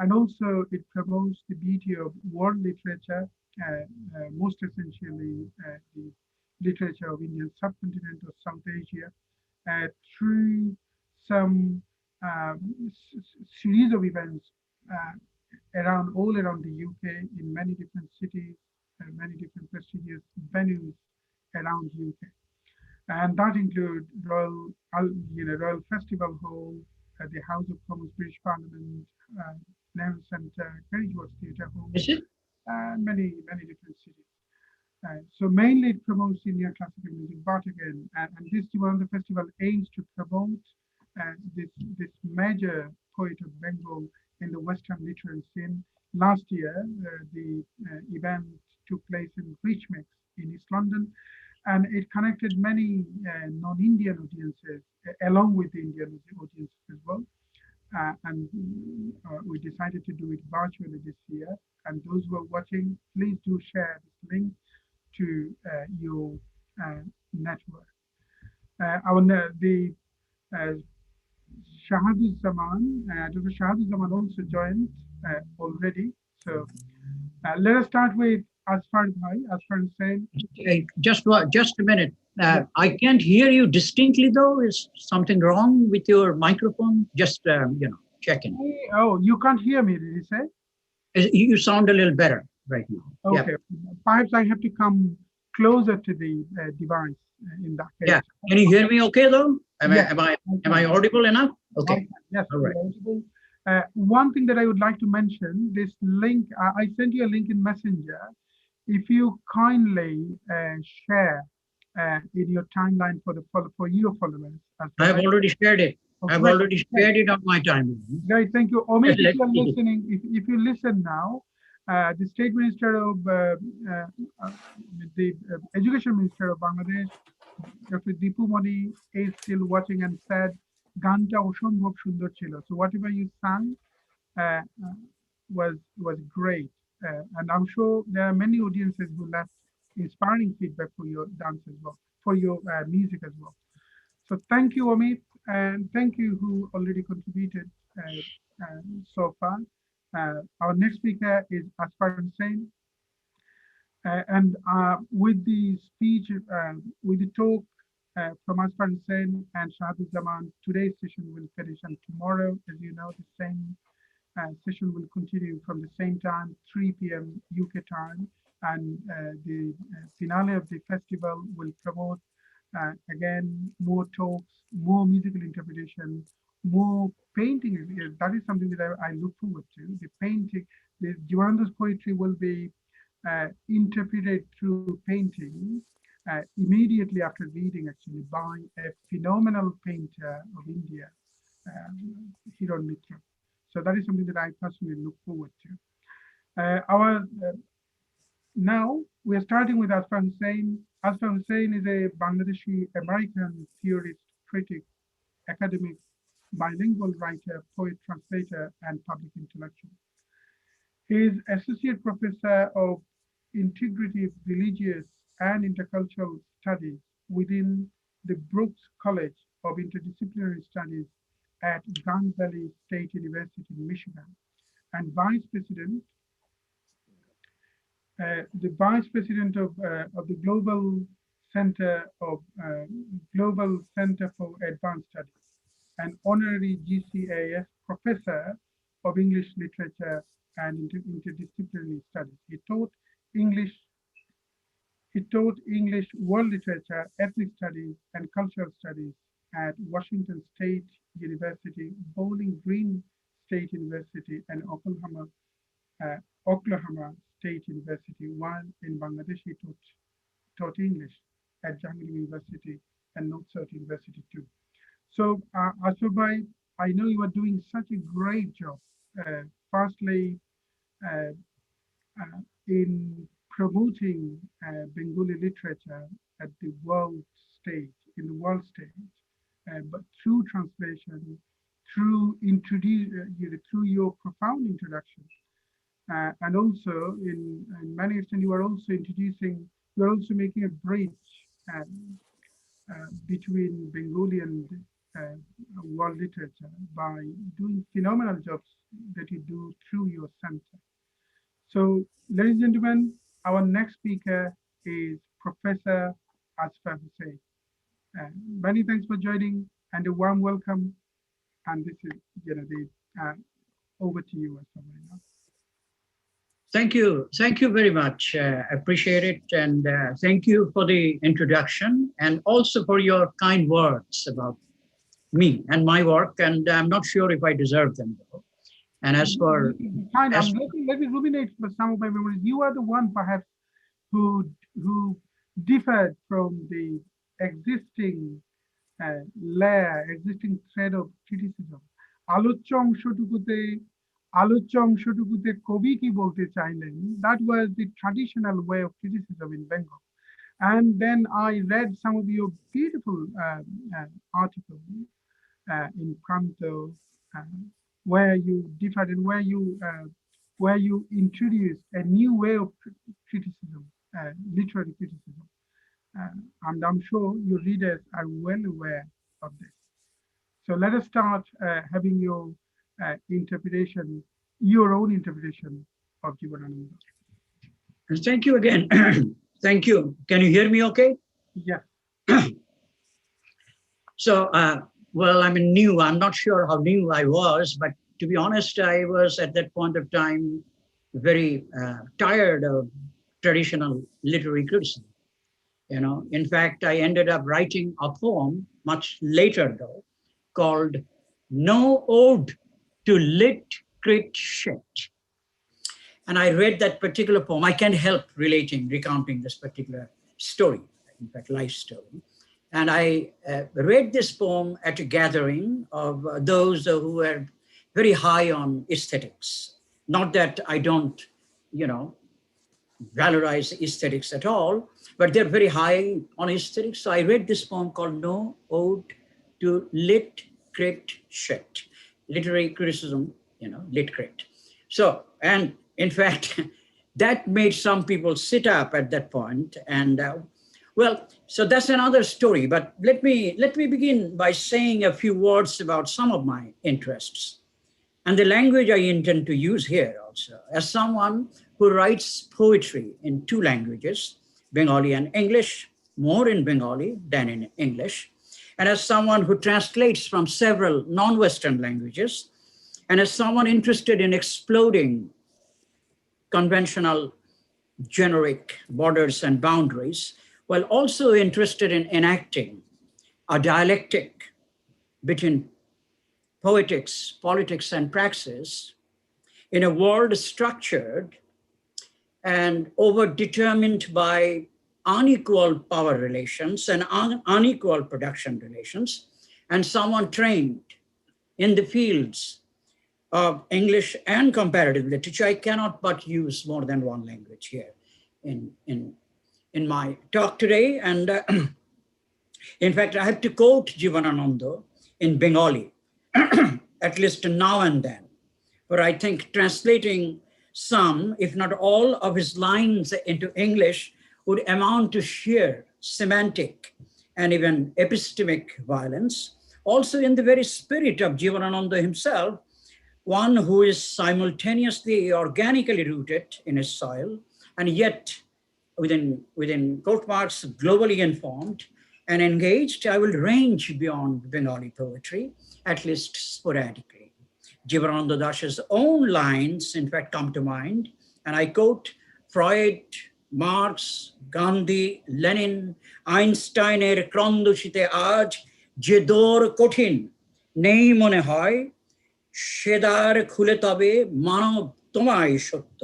and also it promotes the beauty of world literature, most essentially the literature of Indian subcontinent or South Asia, through some series of events all around the UK in many different cities, many different prestigious venues around UK. And that include Royal Festival Hall, the House of Commons, British Parliament, Nehru Centre, Kerryworth Theatre Hall, and many different cities. So mainly it promotes Indian classical music, but again, and this JIbanananda Festival aims to promote this major poet of Bengal in the Western literary scene. Last year, the event took place in Richmond in East London, and it connected many non-Indian audiences along with the Indian audiences as well. And we decided to do it virtually this year. And those who are watching, please do share this link to your network. The Shahaduz Zaman, Dr. Shahaduz Zaman also joined already. So let us start with Azfar Hussain. Just a minute. I can't hear you distinctly though. Is something wrong with your microphone? Just checking. Oh, you can't hear me, did you say? You sound a little better right now. Okay. Yeah. Perhaps I have to come closer to the device in that case. Yeah. Can you hear me okay though? Yes. Am I audible enough? Okay. Yes, All right. you're audible. One thing that I would like to mention, this link, I sent you a link in Messenger. If you kindly share in your timeline for your followers. I have already shared it. Okay. I've already shared it on my timeline. Great, thank you. Amith, if Let's you are see. listening, if you listen now, the State Minister of the Education Minister of Bangladesh, Dr. Dipu Modi, is still watching and said, "Ganta অসম্ভব সুন্দর ছিল." So whatever you sang uh, was great, and I'm sure there are many audiences who left inspiring feedback for your dance as well, for your music as well. So thank you, Amith, and thank you who already contributed so far. Our next speaker is Azfar Hussain. And with the speech, with the talk from Azfar Hussain and Shahaduz Zaman, today's session will finish, and tomorrow, as you know, the same session will continue from the same time, 3 p.m. UK time, and the finale of the festival will promote again more talks, more musical interpretation, more painting. That is something that I look forward to. The painting, the JIbanananda's poetry will be interpreted through painting immediately after reading, actually, by a phenomenal painter of India, Hiron Mitra. So that is something that I personally look forward to. Now we are starting with Azfar Hussain. Azfar Hussain is a Bangladeshi American theorist, critic, academic, bilingual writer, poet, translator, and public intellectual. He is Associate Professor of Integrative Religious and Intercultural Studies within the Brooks College of Interdisciplinary Studies at Gun Valley State University in Michigan, and Vice President of the Global Center for Advanced Studies, and Honorary GCAS Professor of English Literature and Interdisciplinary Studies. He taught English World Literature, Ethnic Studies, and Cultural Studies at Washington State University, Bowling Green State University, and Oklahoma State University, while in Bangladesh he taught English at Jahangir University and North South University too. So Azfar bhai, I know you are doing such a great job. Firstly, in promoting Bengali literature at the world stage, but through translation, through your profound introduction. And also, in many extent, you are also making a bridge between Bengali and world literature by doing phenomenal jobs that you do through your center. So, ladies and gentlemen, our next speaker is Professor Azfar Hussain. Many thanks for joining, and a warm welcome. And this is, over to you, Azfar. Thank you very much. I appreciate it, and thank you for the introduction, and also for your kind words about me and my work. And I'm not sure if I deserve them, though. And as for let me ruminate for some of my memories. You are the one, perhaps, who differed from the existing existing thread of criticism. আলোচ্য অংশটুকুতে কবি কি বলতে চাইলেন, that was the traditional way of criticism in Bengal. And then I read some of your beautiful articles in Pranto, where you differed and where you introduced a new way of criticism, literary criticism. And I'm sure your readers are well aware of this. So let us start having your your own interpretation of JIbanananda. Thank you again. Thank you. Can you hear me okay? Yeah. So, well, I'm new. I'm not sure how new I was, but to be honest, I was at that point of time very tired of traditional literary criticism. You know, in fact, I ended up writing a poem much later though, called No Ode to Lit Crit Shit. And I read that particular poem. I can't help recounting this particular story, in fact, life story. And I read this poem at a gathering of those who were very high on aesthetics. Not that I don't, you know, valorize aesthetics at all, but they're very high on aesthetics. So I read this poem called No Ode to Lit Crit Shit, literary criticism, you know, lit crit. So, and in fact, that made some people sit up at that point. And well, so that's another story. But let me begin by saying a few words about some of my interests and the language I intend to use here also. As someone who writes poetry in two languages, Bengali and English, more in Bengali than in English, and as someone who translates from several non-Western languages, and as someone interested in exploding conventional generic borders and boundaries, while also interested in enacting a dialectic between poetics, politics, and praxis in a world structured and overdetermined by unequal power relations and unequal production relations, and someone trained in the fields of English and comparative literature, I cannot but use more than one language here in my talk today. And in fact, I have to quote JIbanananda in Bengali, at least now and then, but I think translating some, if not all, of his lines into English would amount to sheer semantic and even epistemic violence. Also in the very spirit of JIbanananda himself, one who is simultaneously organically rooted in his soil and yet within quote marks, globally informed and engaged, I will range beyond Bengali poetry, at least sporadically. JIbanananda Das's own lines, in fact, come to mind, and I quote Freud, Marx, Gandhi, Lenin, Einsteiner ক্রন্দশিতে আজ যে দোর কঠিন নেই মনে হয় সেদার খুলে তবে মানব তোমায় সত্য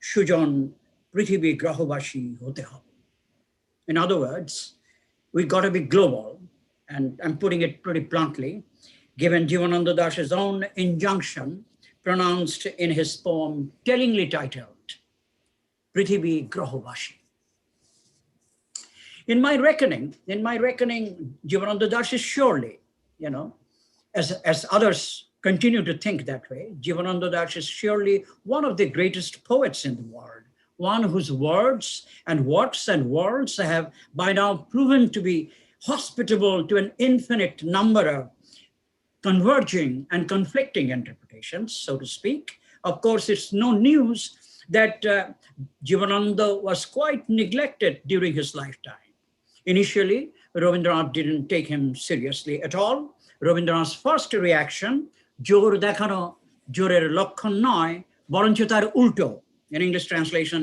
সুজন পৃথিবী গ্রহবাসী হতে হবে. In other words, we got to be global, and I'm putting it pretty bluntly, given JIbanananda Das's own injunction pronounced in his poem tellingly titled Prithibhi Grahobashi. In my reckoning, JIbanananda Das is surely, you know, as others continue to think that way, JIbanananda Das is surely one of the greatest poets in the world, one whose words and works and worlds have by now proven to be hospitable to an infinite number of converging and conflicting interpretations, so to speak. Of course, it's no news that JIbanananda was quite neglected during his lifetime. Initially, Rabindranath didn't take him seriously at all. Rabindranath's first reaction, jor dekhano jorer lokkhon noy, boroncho tar ulto. In English translation,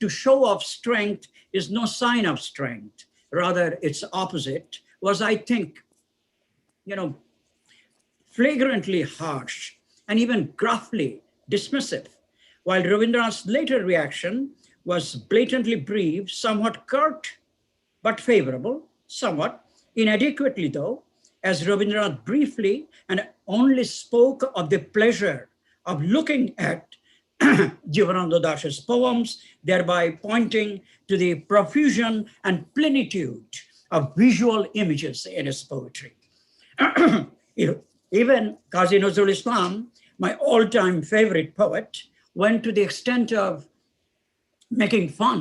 to show off strength is no sign of strength. Rather, its opposite was, I think, you know, flagrantly harsh and even gruffly dismissive, while Rabindranath's later reaction was blatantly brief, somewhat curt, but favorable, somewhat inadequately though, as Rabindranath briefly and only spoke of the pleasure of looking at JIbanananda Das's poems, thereby pointing to the profusion and plenitude of visual images in his poetry. Even Qazi Nazrul Islam, my all-time favorite poet, went to the extent of making fun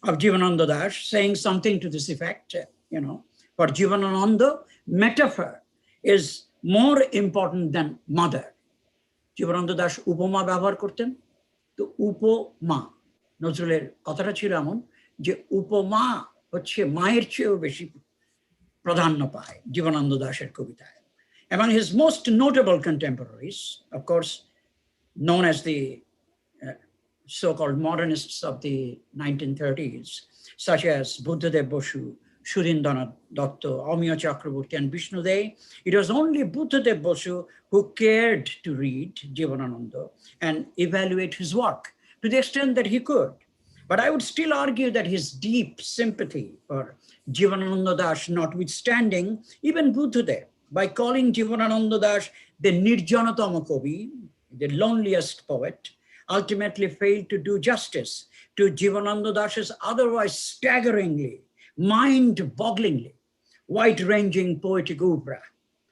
of JIbanananda Das, saying something to this effect, you know, for JIbanananda, metaphor is more important than mother. JIbanananda Das উপমা ব্যবহার করতেন, তো উপমা নজরুলের কথাটা ছিল এমন যে উপমা হচ্ছে মায়ের চেয়েও বেশি প্রাধান্য পায় JIbanananda Dasের কবিতায়. Among his most notable contemporaries, of course, known as the so-called modernists of the 1930s, such as Buddhadev Bosu, Surindranath Datta, Amiya Chakraborty, and Vishnu Dey. It was only Buddhadev Bosu who cared to read JIbanananda and evaluate his work to the extent that he could. But I would still argue that his deep sympathy for JIbanananda Das, notwithstanding, even Buddhadev, by calling JIbanananda Das the Nirjanatama Kavi, the loneliest poet, ultimately failed to do justice to JIbanananda Das's otherwise staggeringly, mind-bogglingly wide-ranging poetic oeuvre,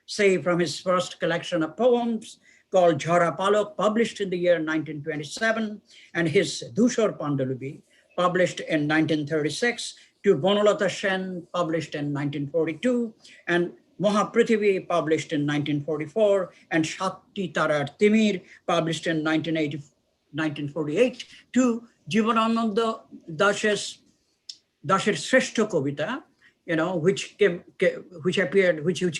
say from his first collection of poems called Jhara Palok, published in the year 1927, and his Dushar Pandalubi, published in 1936, to Banalata Sen, published in 1942, and Mahaprithvi, published in 1944, and Shakti Tarar Timir, published in 1948, to JIbanananda Das's Shrestha Kobita, which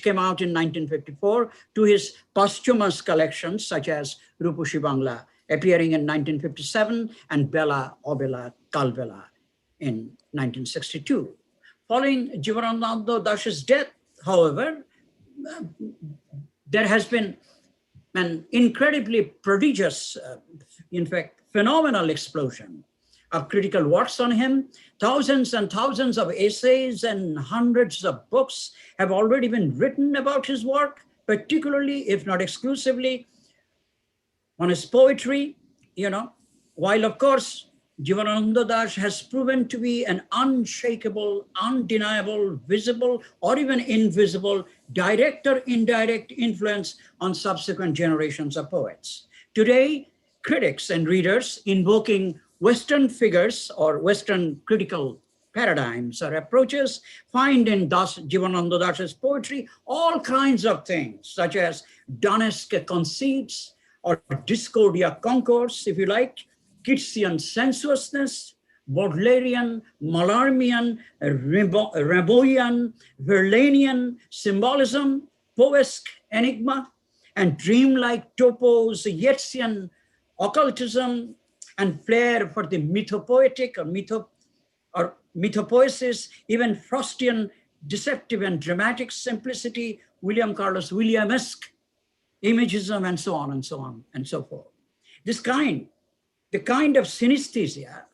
came out in 1954, to his posthumous collections such as Ruposhi Bangla, appearing in 1957, and Bela Obela Kalvela in 1962. Following JIbanananda Das's death, however, there has been an incredibly prodigious, in fact, phenomenal explosion of critical works on him. Thousands and thousands of essays and hundreds of books have already been written about his work, particularly, if not exclusively, on his poetry, while of course, JIbanananda Das has proven to be an unshakable, undeniable, visible, or even invisible, direct or indirect influence on subsequent generations of poets. Today, critics and readers invoking Western figures or Western critical paradigms or approaches find in JIbanananda Das's poetry all kinds of things, such as Donetsk conceits or Discordia concourse, if you like, Keatsian sensuousness, Baudelarian, Mallarmian, Raboian, Verlainian symbolism, Poesque enigma, and dreamlike topos, Yeatsian occultism, and flair for the mythopoetic or mythopoesis, even Faustian deceptive and dramatic simplicity, William Carlos Williamesque imagism, and so on and so on and so forth. The kind of synesthesia,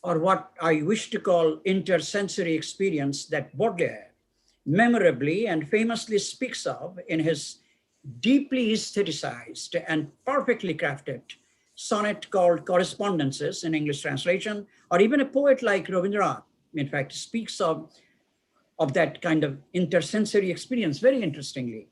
or what I wish to call intersensory experience, that Baudelaire memorably and famously speaks of in his deeply aestheticized and perfectly crafted sonnet called Correspondences in English translation, or even a poet like Rabindranath, in fact, speaks of that kind of intersensory experience very interestingly,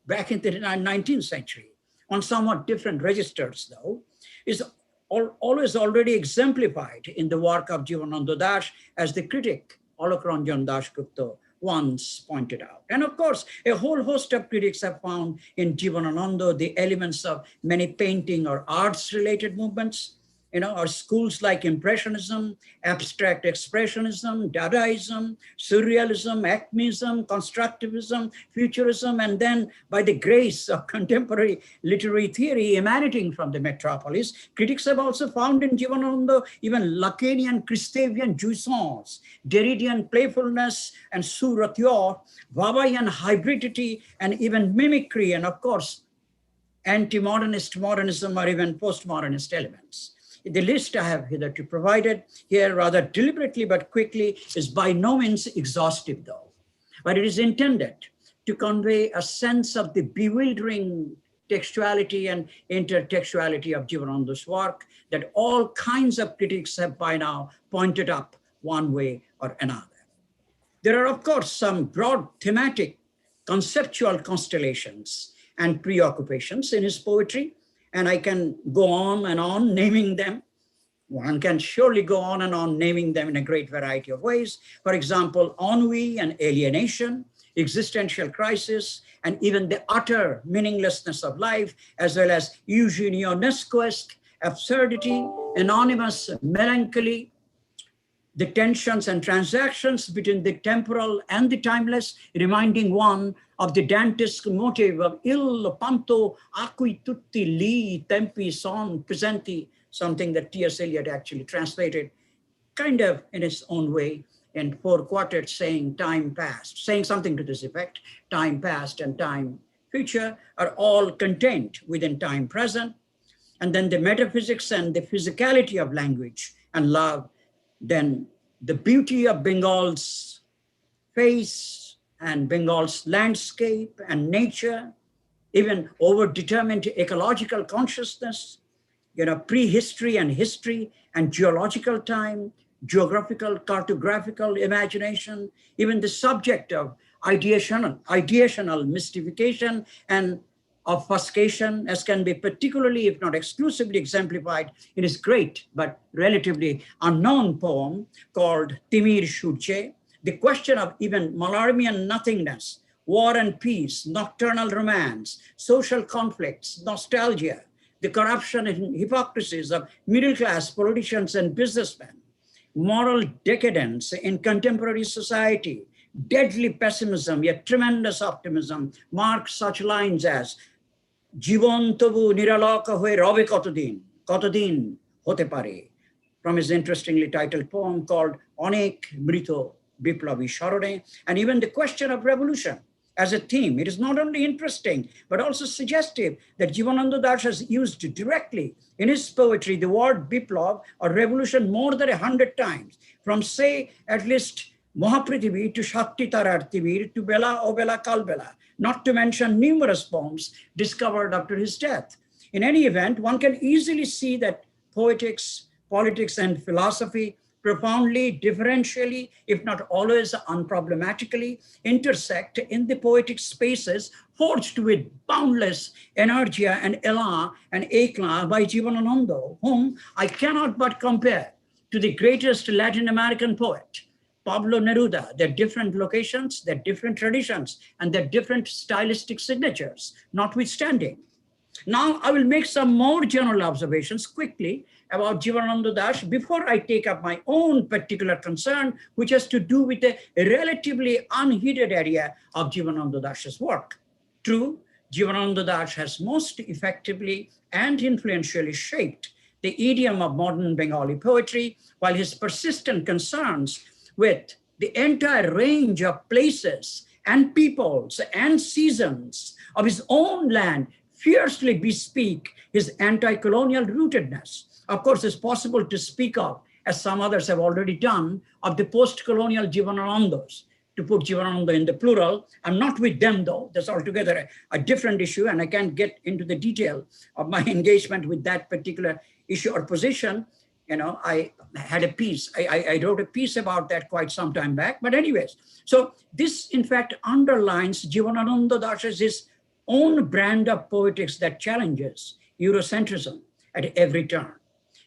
back in the 19th century, on somewhat different registers though, is always already exemplified in the work of JIbanananda Das, as the critic Alok Ranjan Dasgupta once pointed out. And of course, a whole host of critics have found in JIbanananda the elements of many painting or arts-related movements, or schools like Impressionism, Abstract Expressionism, Dadaism, Surrealism, Acmeism, Constructivism, Futurism, and then by the grace of contemporary literary theory emanating from the metropolis, critics have also found in JIbanananda even Lacanian, Christavian jouissance, Derridian playfulness and souratière, Wawayan hybridity, and even mimicry, and of course, anti-modernist modernism or even postmodernist elements. The list I have hitherto provided here, rather deliberately but quickly, is by no means exhaustive though, but it is intended to convey a sense of the bewildering textuality and intertextuality of JIbanananda's work that all kinds of critics have by now pointed up one way or another. There are, of course, some broad thematic conceptual constellations and preoccupations in his poetry, and I can go on and on naming them. One can surely go on and on naming them in a great variety of ways. For example, ennui and alienation, existential crisis, and even the utter meaninglessness of life, as well as Eugenionesque absurdity, anonymous melancholy, the tensions and transactions between the temporal and the timeless, reminding one of the Dantesque motive of il panto acqui tutti li tempi son presenti, something that T.S. Eliot actually translated kind of in its own way in 4 quartets saying time past, saying something to this effect, time past and time future are all contained within time present. And then the metaphysics and the physicality of language and love, then the beauty of Bengal's face and Bengal's landscape and nature, even overdetermined ecological consciousness, prehistory and history and geological time, geographical, cartographical imagination, even the subject of ideational mystification and obfuscation, as can be particularly, if not exclusively, exemplified in his great but relatively unknown poem called Timir Shurche, the question of even Malarmian nothingness, war and peace, nocturnal romance, social conflicts, nostalgia, the corruption and hypocrisies of middle-class politicians and businessmen, moral decadence in contemporary society, deadly pessimism, yet tremendous optimism, mark such lines as Jibon tobu niralaka hoye robe kotodin hote pare, from his interestingly titled poem called Onek Mrito Biplavi Sharone, and even the question of revolution as a theme. It is not only interesting, but also suggestive that JIbanananda Das has used directly in his poetry the word Biplav or revolution more than 100 times, from say at least Mahaprithivi to Shakti Tarartivir to Bela O Bela Kalbela, not to mention numerous poems discovered after his death. In any event, one can easily see that poetics, politics, and philosophy profoundly, differentially, if not always unproblematically, intersect in the poetic spaces forged with boundless energy and elan and éclat by JIbanananda, whom I cannot but compare to the greatest Latin American poet, Pablo Neruda, their different locations, their different traditions, and their different stylistic signatures, notwithstanding. Now, I will make some more general observations quickly about JIbanananda Das before I take up my own particular concern, which has to do with a relatively unheeded area of JIbanananda Das's work. True, JIbanananda Das has most effectively and influentially shaped the idiom of modern Bengali poetry, while his persistent concerns with the entire range of places and peoples and seasons of his own land fiercely bespeak his anti-colonial rootedness. Of course, it's possible to speak of, as some others have already done, of the post-colonial JIbananandas, to put JIbanananda in the plural. I'm not with them, though. That's altogether a different issue, and I can't get into the detail of my engagement with that particular issue or position. I had a piece, I wrote a piece about that quite some time back. But anyways, so this, in fact, underlines JIbanananda Das's own brand of poetics that challenges Eurocentrism at every turn.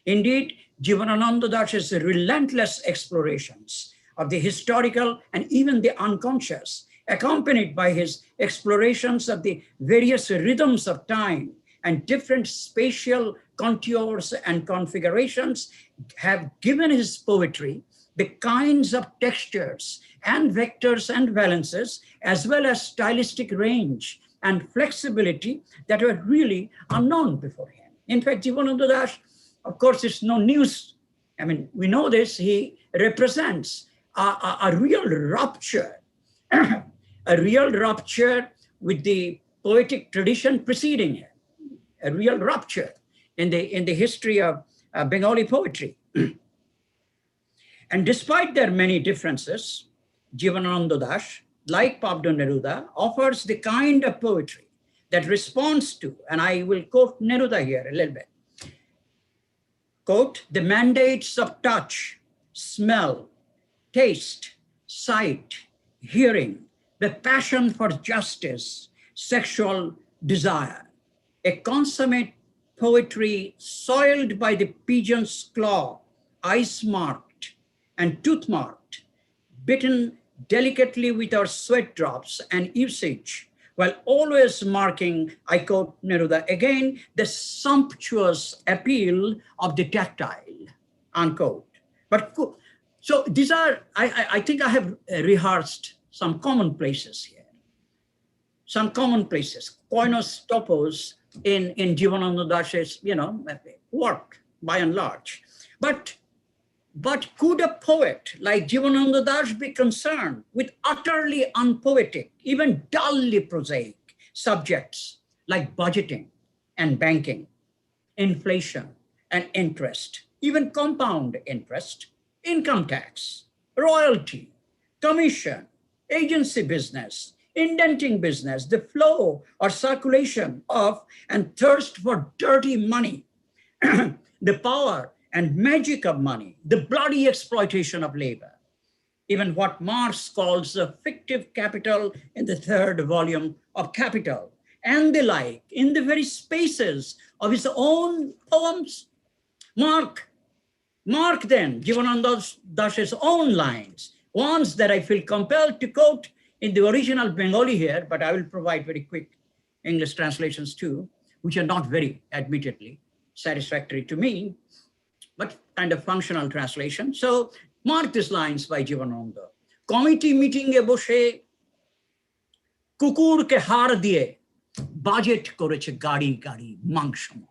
Indeed, JIbanananda Das's relentless explorations of the historical and even the unconscious, accompanied by his explorations of the various rhythms of time and different spatial contours and configurations, have given his poetry the kinds of textures and vectors and valences, as well as stylistic range and flexibility that were really unknown before him. In fact, JIbanananda Das, of course, it's no news. I mean, we know this. He represents a real rupture, a real rupture with the poetic tradition preceding him, a real rupture in the history of Bengali poetry. And despite their many differences, JIbanananda Das, like Pablo Neruda, offers the kind of poetry that responds to, and I will quote Neruda here a little bit, quote, the mandates of touch, smell, taste, sight, hearing, the passion for justice, sexual desire, a consummate poetry soiled by the pigeon's claw, ice-marked and tooth-marked, bitten delicately with our sweat drops and usage, while always marking, I quote Neruda again, the sumptuous appeal of the tactile, unquote. But so these are, I think I have rehearsed some commonplaces here, some commonplaces, koinos topos in JIbanananda Das's, work by and large. But But could a poet like JIbanananda Das be concerned with utterly unpoetic, even dully prosaic subjects like budgeting and banking, inflation and interest, even compound interest, income tax, royalty, commission, agency business, indenting business, the flow or circulation of and thirst for dirty money, the power and magic of money, the bloody exploitation of labor, even what Marx calls the fictive capital in the 3rd volume of Capital, and the like, in the very spaces of his own poems. Mark then JIbanananda Das's own lines, ones that I feel compelled to quote in the original Bengali here, but I will provide very quick English translations too, which are not very, admittedly, satisfactory to me, but kind of functional translation. So mark these lines by JIbanananda. Committee meeting e boshe kukur ke har diye budget koreche gari gari mangshamo.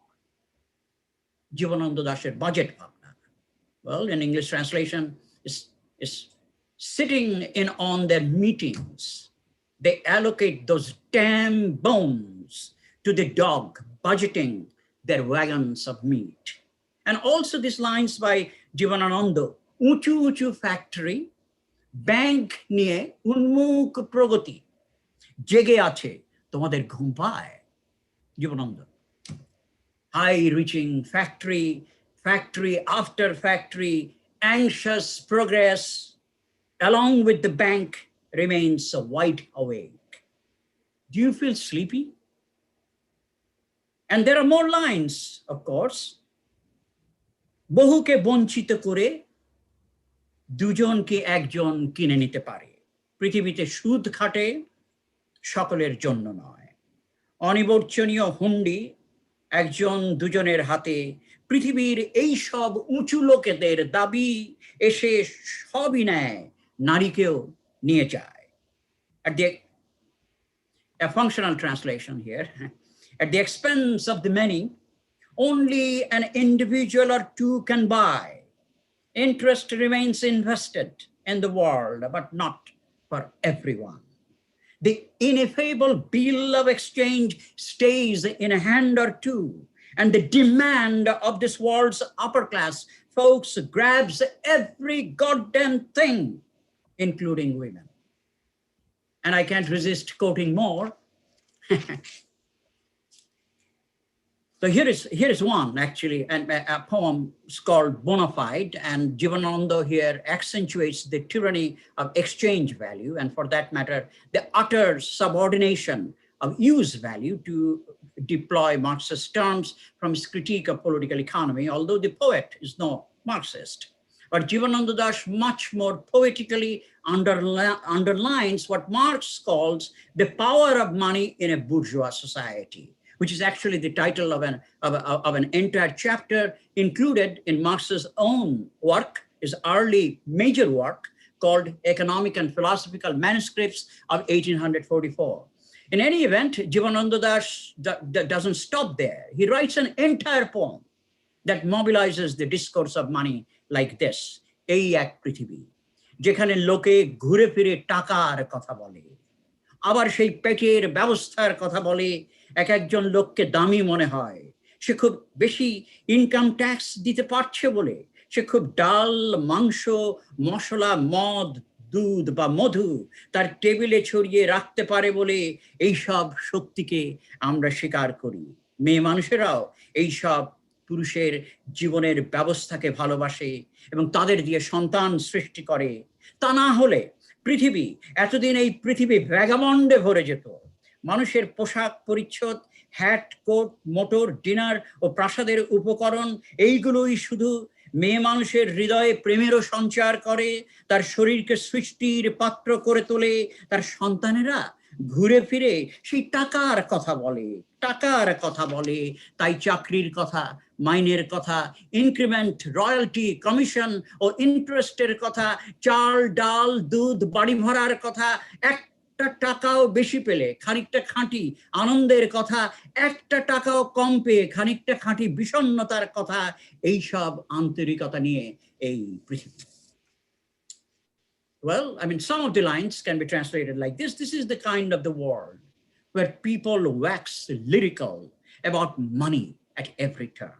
JIbanananda Dasher budget. Well, in English translation, is sitting in on their meetings. They allocate those damn bones to the dog, budgeting their wagons of meat. And also these lines by JIbanananda, uchu uchu factory, bank niye unmukh pragati, jege ache tomader ghum paye. JIbanananda. High-reaching factory after factory, anxious progress, along with the bank, remains wide awake. Do you feel sleepy? And there are more lines, of course. Bohuke bonchito kore, dujon ki ekjon kine nite pare. Prithibite shud khate, সকলের জন্য নয়। অনিবর্চনীয় হুন্ডি একজন দুজনের হাতে, পৃথিবীর এই সব উঁচু লোকেদের দাবি এসে সবই নেয়, নারীকেও নিয়ে যায়। A functional translation here. At the expense of the many, only an individual or two can buy. Interest remains invested in the world, but not for everyone. The ineffable bill of exchange stays in a hand or two, and the demand of this world's upper class folks grabs every goddamn thing, including women. And I can't resist quoting more. So here is one, actually, a poem called Bonafide, and JIbanananda here accentuates the tyranny of exchange value, and for that matter, the utter subordination of use value, to deploy Marxist terms from his critique of political economy, although the poet is no Marxist. But JIbanananda Das much more poetically underlines what Marx calls the power of money in a bourgeois society, which is actually the title of an entire chapter included in Marx's own work, his early major work called Economic and Philosophical Manuscripts of 1844. In any event, JIbanananda Das doesn't stop there. He writes an entire poem that mobilizes the discourse of money like this. এই এক পৃথিবী যেখানে লোকে ঘুরে ফিরে টাকার কথা বলে, আবার সেই পেটের ব্যবস্থার কথা বলে। এক একজন লোককে দামি মনে হয়, সে খুব বেশি ইনকাম ট্যাক্স দিতে পারছে বলে, সে খুব ডাল, মাংস, মশলা, মদ, দুধ বা মধু তার টেবিলে ছড়িয়ে রাখতে পারে বলে এইসব শক্তিকে আমরা স্বীকার করি। মেয়ে মানুষেরাও এইসব পুরুষের জীবনের ব্যবস্থাকে ভালোবাসে এবং তাদের দিয়ে সন্তান সৃষ্টি করে। তা না হলে পৃথিবী, এতদিন এই পৃথিবী ভ্যাগামন্ডে ভরে যেত। মানুষের পোশাক পরিচ্ছদ, হ্যাট, কোট, মোটর, ডিনার ও প্রাসাদের উপকরণ, এইগুলোই শুধু মেয়ে মানুষের হৃদয়ে প্রেমেরও সঞ্চার করে, তার শরীরকে সৃষ্টির পাত্র করে তোলে। তার সন্তানেরা ঘুরে ফিরে সেই টাকার কথা বলে, টাকার কথা বলে। তাই চাকরির কথা, মাইনের কথা, ইনক্রিমেন্ট, রয়্যালটি, কমিশন ও ইন্টারেস্টের কথা, চাল, ডাল, দুধ, বাড়ি ভরার কথা, একটা টাকাও বেশি পেলে খানিকটা খাঁটি আনন্দের কথা, একটা টাকাও কম পেয়ে খানিকটা খাঁটি বিষণ্ণতার কথা, এইসব আন্তরিকতা নিয়ে a Prithvi. Well, I mean, some of the lines can be translated like this. This is the kind of the world where people wax lyrical about money at every turn.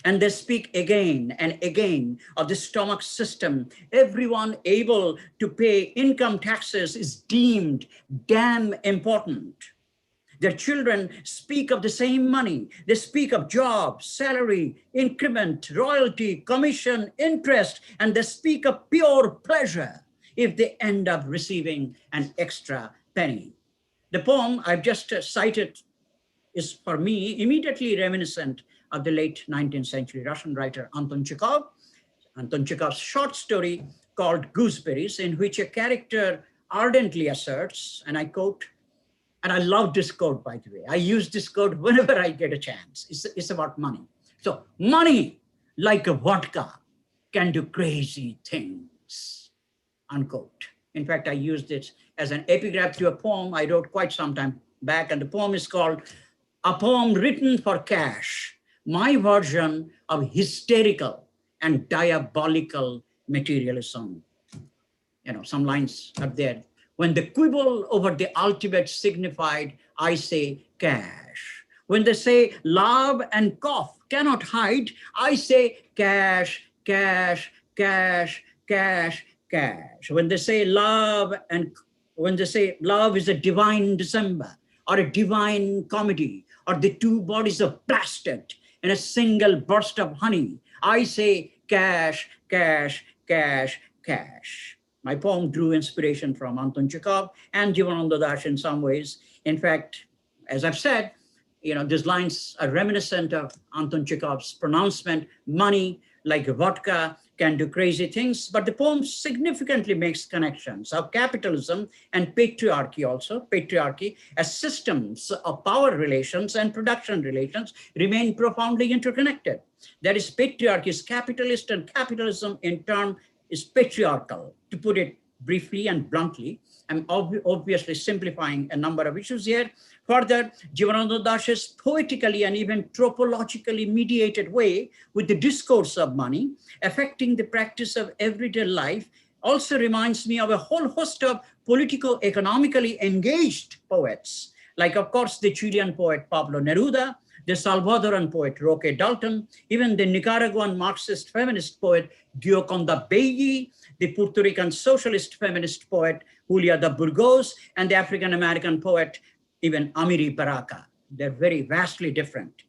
And they speak again and again of the stomach system. Everyone able to pay income taxes is deemed damn important. Their children speak of the same money. They speak of jobs, salary, increment, royalty, commission, interest, and they speak of pure pleasure if they end up receiving an extra penny. The poem I've just cited is, for me, immediately reminiscent of the late 19th century Russian writer Anton Chekhov. Anton Chekhov's short story called Gooseberries, in which a character ardently asserts, and I quote, and I love this quote, by the way. I use this quote whenever I get a chance. It's about money. So, money, like a vodka, can do crazy things, unquote. In fact, I used it as an epigraph to a poem I wrote quite some time back, and the poem is called A Poem Written for Cash, my version of hysterical and diabolical materialism. You know, some lines are there. When the quibble over the ultimate signified, I say cash. When they say love and cough cannot hide, I say cash, cash, cash, cash, cash. When they say love is a divine December or a divine comedy or the two bodies of plastic in a single burst of honey, I say cash, cash, cash, cash. My poem drew inspiration from Anton Chekhov and JIbanananda Das in some ways. In fact, as I've said, you know, these lines are reminiscent of Anton Chekhov's pronouncement, money, like vodka, can do crazy things, but the poem significantly makes connections of capitalism and patriarchy also. Patriarchy as systems of power relations and production relations remain profoundly interconnected. That is, patriarchy is capitalist and capitalism in turn is patriarchal. To put it briefly and bluntly, I'm obviously simplifying a number of issues here. Further, JIbanananda Das's poetically and even tropologically mediated way with the discourse of money affecting the practice of everyday life also reminds me of a whole host of politico-economically engaged poets, like, of course, the Chilean poet Pablo Neruda, the Salvadoran poet Roque Dalton, even the Nicaraguan Marxist feminist poet Gioconda Belli, the Puerto Rican socialist feminist poet Julia de Burgos, and the African-American poet even Amiri Baraka. They're very vastly different.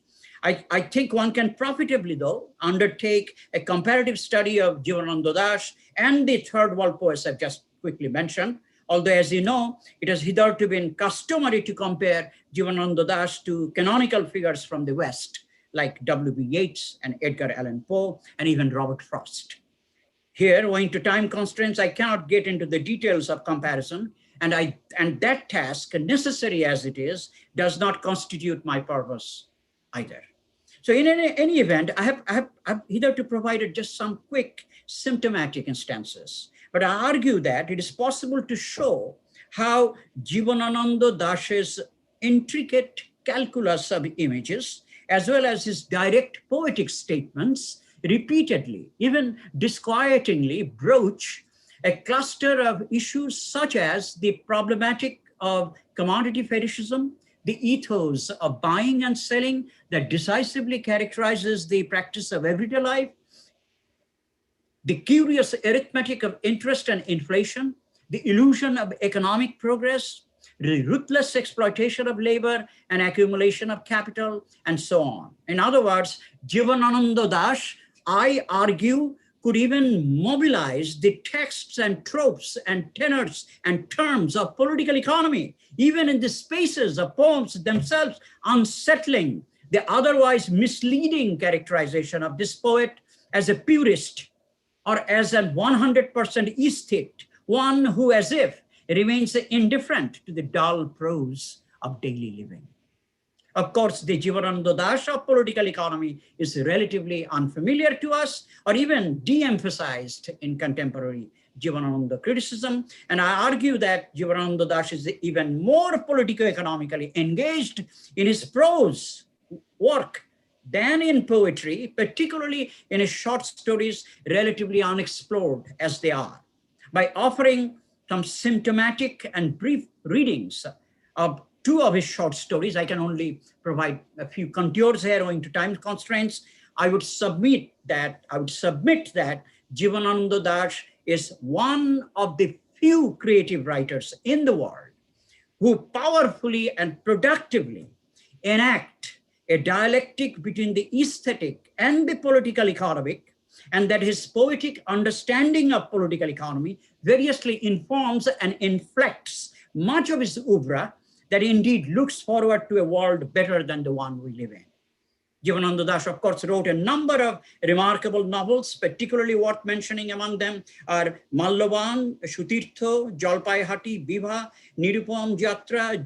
I think one can profitably, though, undertake a comparative study of JIbanananda Das and the third world poets I've just quickly mentioned. Although, as you know, it has hitherto been customary to compare JIbanananda Das to canonical figures from the West, like W.B. Yeats and Edgar Allan Poe, and even Robert Frost. Here, owing to time constraints, I cannot get into the details of comparison, and that task, necessary as it is, does not constitute my purpose either. So in any event, I have hitherto provided just some quick symptomatic instances, but I argue that it is possible to show how JIbanananda Das's intricate calculus of images, as well as his direct poetic statements, repeatedly, even disquietingly, broach a cluster of issues such as the problematic of commodity fetishism, the ethos of buying and selling that decisively characterizes the practice of everyday life, the curious arithmetic of interest and inflation, the illusion of economic progress, the ruthless exploitation of labor and accumulation of capital, and so on. In other words, JIbanananda Das, I argue, could even mobilize the texts and tropes and tenors and terms of political economy, even in the spaces of poems themselves, unsettling the otherwise misleading characterization of this poet as a purist or as a 100% aesthete, one who as if remains indifferent to the dull prose of daily living. Of course, the JIbanananda Das of political economy is relatively unfamiliar to us or even de-emphasized in contemporary JIbanananda criticism. And I argue that JIbanananda Das is even more politico-economically engaged in his prose work than in poetry, particularly in his short stories, relatively unexplored as they are. By offering some symptomatic and brief readings of two of his short stories, I can only provide a few contours here owing to time constraints. I would submit that JIbanananda Das is one of the few creative writers in the world who powerfully and productively enact a dialectic between the aesthetic and the political economic, and that his poetic understanding of political economy variously informs and inflects much of his oeuvre that indeed looks forward to a world better than the one we live in. JIbanananda Das, of course, wrote a number of remarkable novels. Particularly worth mentioning among them are Mallavan, Shutirtho, Jalpai Hati, Biva, Nirupam Jatra,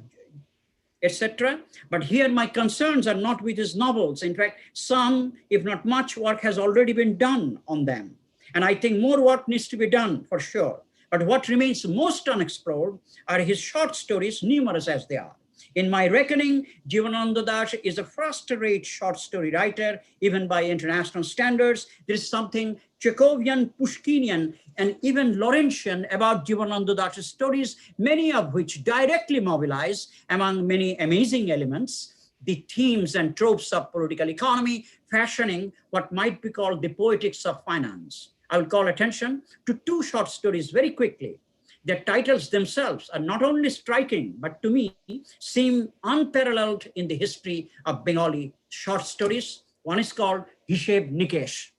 etc. But here my concerns are not with his novels. In fact, some, if not much, work has already been done on them. And I think more work needs to be done for sure. But what remains most unexplored are his short stories, numerous as they are. In my reckoning, JIbanananda Das is a first-rate short story writer, even by international standards. There is something Chekhovian, Pushkinian, and even Laurentian about JIbanananda Das's stories, many of which directly mobilize, among many amazing elements, the themes and tropes of political economy, fashioning what might be called the poetics of finance. I will call attention to two short stories very quickly. Their titles themselves are not only striking, but to me seem unparalleled in the history of Bengali short stories. One is called Hisheb Nikesh,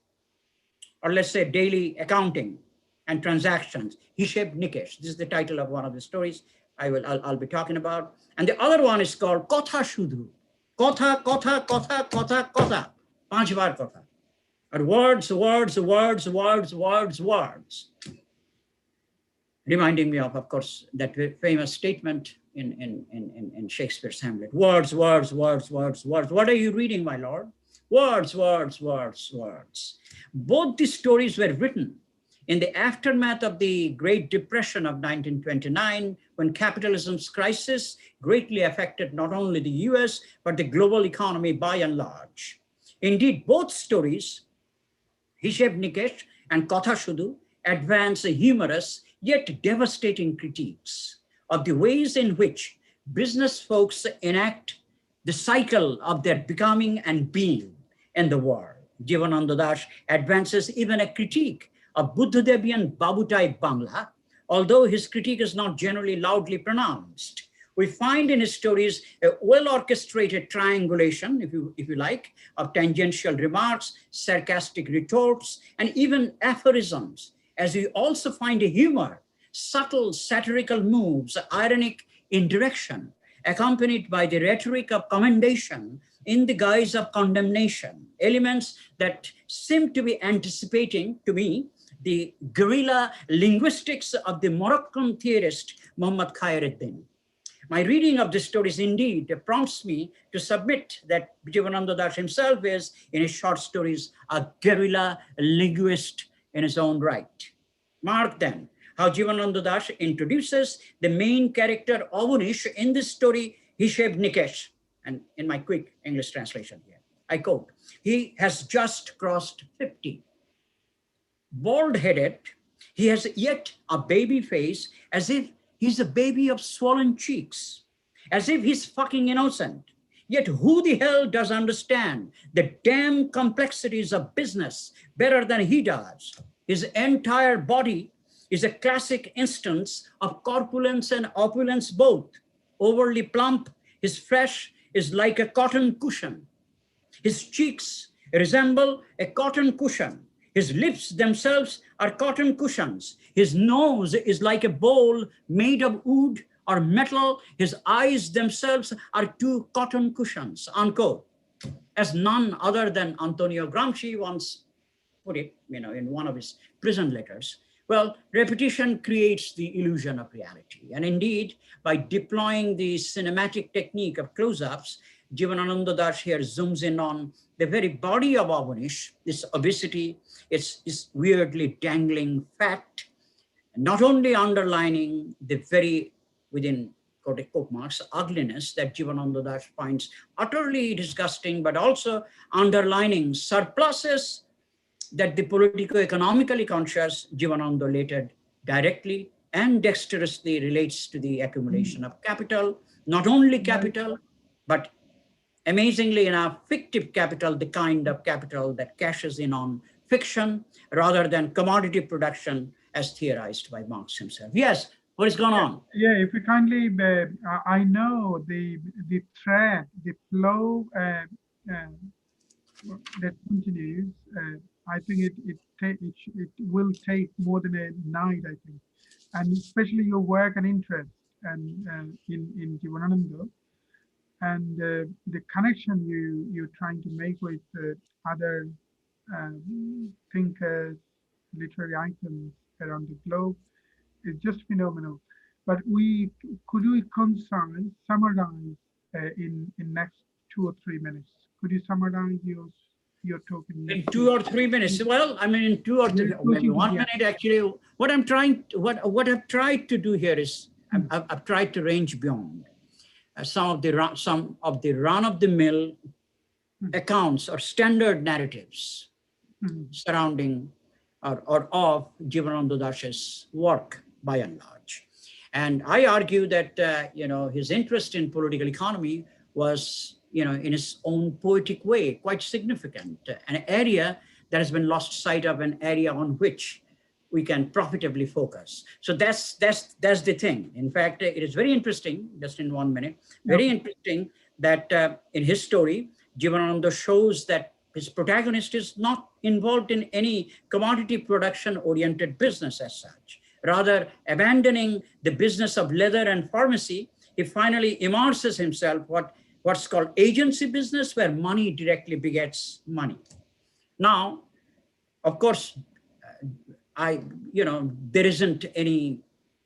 or let's say daily accounting and transactions. Hisheb Nikesh, this is the title of one of the stories I'll be talking about. And the other one is called Kotha Shudhu. Kotha, Kotha, Kotha, Kotha, Kotha. Panchbar Kotha. Or words, words, words, words, words, words. Reminding me of course, that famous statement in Shakespeare's Hamlet. Words, words, words, words, words. What are you reading, my lord? Words, words, words, words. Both these stories were written in the aftermath of the Great Depression of 1929, when capitalism's crisis greatly affected not only the US, but the global economy by and large. Indeed, both stories, Hisheb Nikesh and Kotha Shudhu, advance a humorous yet devastating critiques of the ways in which business folks enact the cycle of their becoming and being in the world. JIbanananda Das advances even a critique of Buddhadevian Babu-type Bangla, although his critique is not generally loudly pronounced. We find in his stories a well-orchestrated triangulation, if you like, of tangential remarks, sarcastic retorts, and even aphorisms, as we also find a humor, subtle satirical moves, ironic indirection, accompanied by the rhetoric of commendation in the guise of condemnation, elements that seem to be anticipating, to me, the guerrilla linguistics of the Moroccan theorist Muhammad Khairuddin. My reading of this stories indeed prompts me to submit that JIbanananda Das himself is, in his short stories, a guerrilla linguist in his own right. Mark then how JIbanananda Das introduces the main character Avanish in this story, Hisheb Nikesh. And in my quick English translation here, I quote, he has just crossed 50. Bald-headed, he has yet a baby face, as if he's a baby of swollen cheeks, as if he's fucking innocent. Yet who the hell does understand the damn complexities of business better than he does? His entire body is a classic instance of corpulence and opulence both. Overly plump, his flesh is like a cotton cushion. His cheeks resemble a cotton cushion. His lips themselves are cotton cushions. His nose is like a bowl made of wood or metal. His eyes themselves are two cotton cushions, unquote. As none other than Antonio Gramsci once put it, in one of his prison letters. Well, repetition creates the illusion of reality. And indeed, by deploying the cinematic technique of close-ups, JIbanananda Das here zooms in on the very body of Avanish, this obesity, its weirdly dangling fat, not only underlining the very, within quote marks, ugliness that Jibanananda Das finds utterly disgusting, but also underlining surpluses that the politico-economically conscious Jibanananda later directly and dexterously relates to the accumulation of capital, not only capital, but amazingly enough, fictive capital, the kind of capital that cashes in on fiction rather than commodity production as theorized by Marx himself. Yes, what is going on? Yeah, if you kindly, I know the thread, the flow that continues. I think it will take more than a night, I think, and especially your work and interest and in Jibanananda and the connection you're trying to make with other thinkers, literary icons around the globe is just phenomenal. But could we concise, summarize in next 2 or 3 minutes? Could you summarize your talk in 2 or 3 minutes? Well, I mean, in 2 or 3, maybe 1 minute. Actually, what I've tried to do here is I've tried to range beyond some of the run-of-the-mill accounts or standard narratives surrounding or of Jibanananda Das's work by and large. And I argue that, his interest in political economy was, in his own poetic way, quite significant, an area that has been lost sight of, an area on which we can profitably focus. So that's the thing. In fact, it is very interesting, just in 1 minute, very interesting that in his story, Jibanananda shows that his protagonist is not involved in any commodity production-oriented business as such. Rather, abandoning the business of leather and pharmacy, he finally immerses himself what's called agency business, where money directly begets money. Now, of course, there isn't any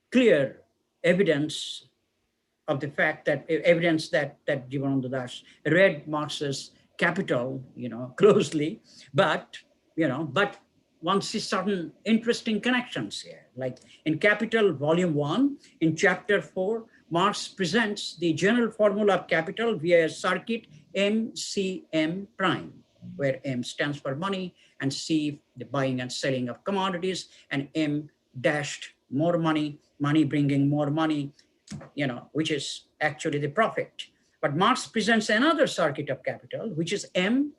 clear evidence of the fact that Jibanananda Das read Marx's Capital, closely, but one sees certain interesting connections here. Like in Capital, Volume 1, in Chapter 4, Marx presents the general formula of capital via a circuit MCM prime, where M stands for money and C, the buying and selling of commodities, and M dashed more money, money bringing more money, which is actually the profit. But Marx presents another circuit of capital, which is M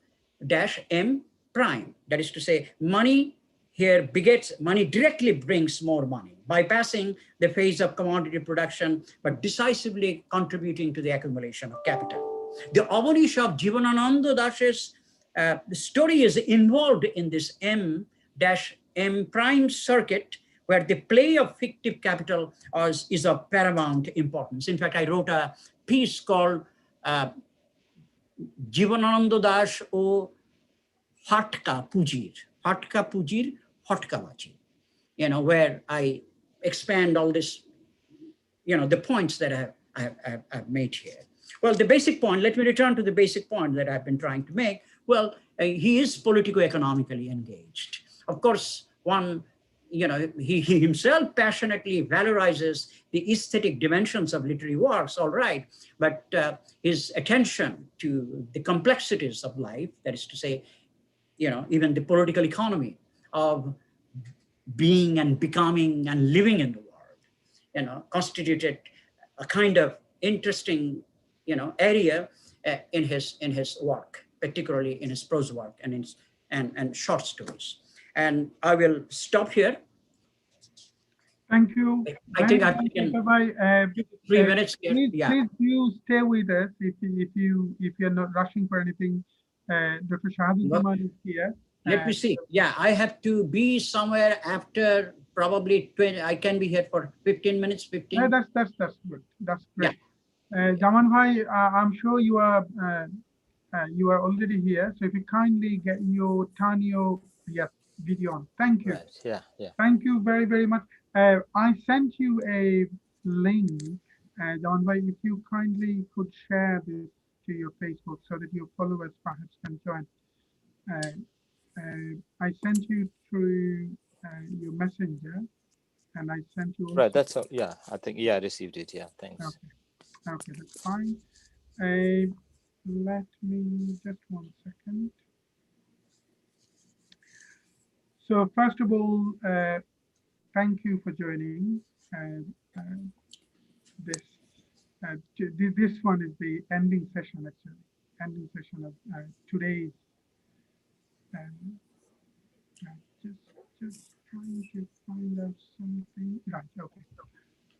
dash M prime. That is to say, money here begets, money directly brings more money, bypassing the phase of commodity production, but decisively contributing to the accumulation of capital. The Avanish of Jibanananda Das's story is involved in this M dash M prime circuit, where the play of fictive capital is of paramount importance. In fact, I wrote a piece called Jibanananda Das o Hatka Pujir, Hotkavachi, where I expand all this, the points that I've made here. Well, the basic point, let me return to the basic point that I've been trying to make. Well, he is politico-economically engaged. Of course, he himself passionately valorizes the aesthetic dimensions of literary works, all right, but his attention to the complexities of life, that is to say, even the political economy of being and becoming and living in the world, constituted a kind of interesting, area in his work, particularly in his prose work and short stories. And I will stop here. Thank you. I think I've taken 3 minutes here. Please do stay with us if you're not rushing for anything. Dr. Shahaduz Zaman is here. Let me see. Yeah, I have to be somewhere after probably 20. I can be here for 15 minutes. 15. Yeah, that's good. That's great. Yeah. Zaman bhai, I'm sure you are already here. So if you kindly turn your video on. Thank you. Right. Yeah. Thank you very, very much. I sent you a link, Zaman bhai, if you kindly could share this to your Facebook so that your followers perhaps can join. I sent you through your messenger, and I sent you. Right. That's all. Yeah. I think. Yeah. I received it. Yeah. Thanks. Okay. Okay, that's fine. Let me just 1 second. So first of all, thank you for joining. This this one is the ending session actually, ending session of today's. Um, just just trying to find out something. Right. Okay.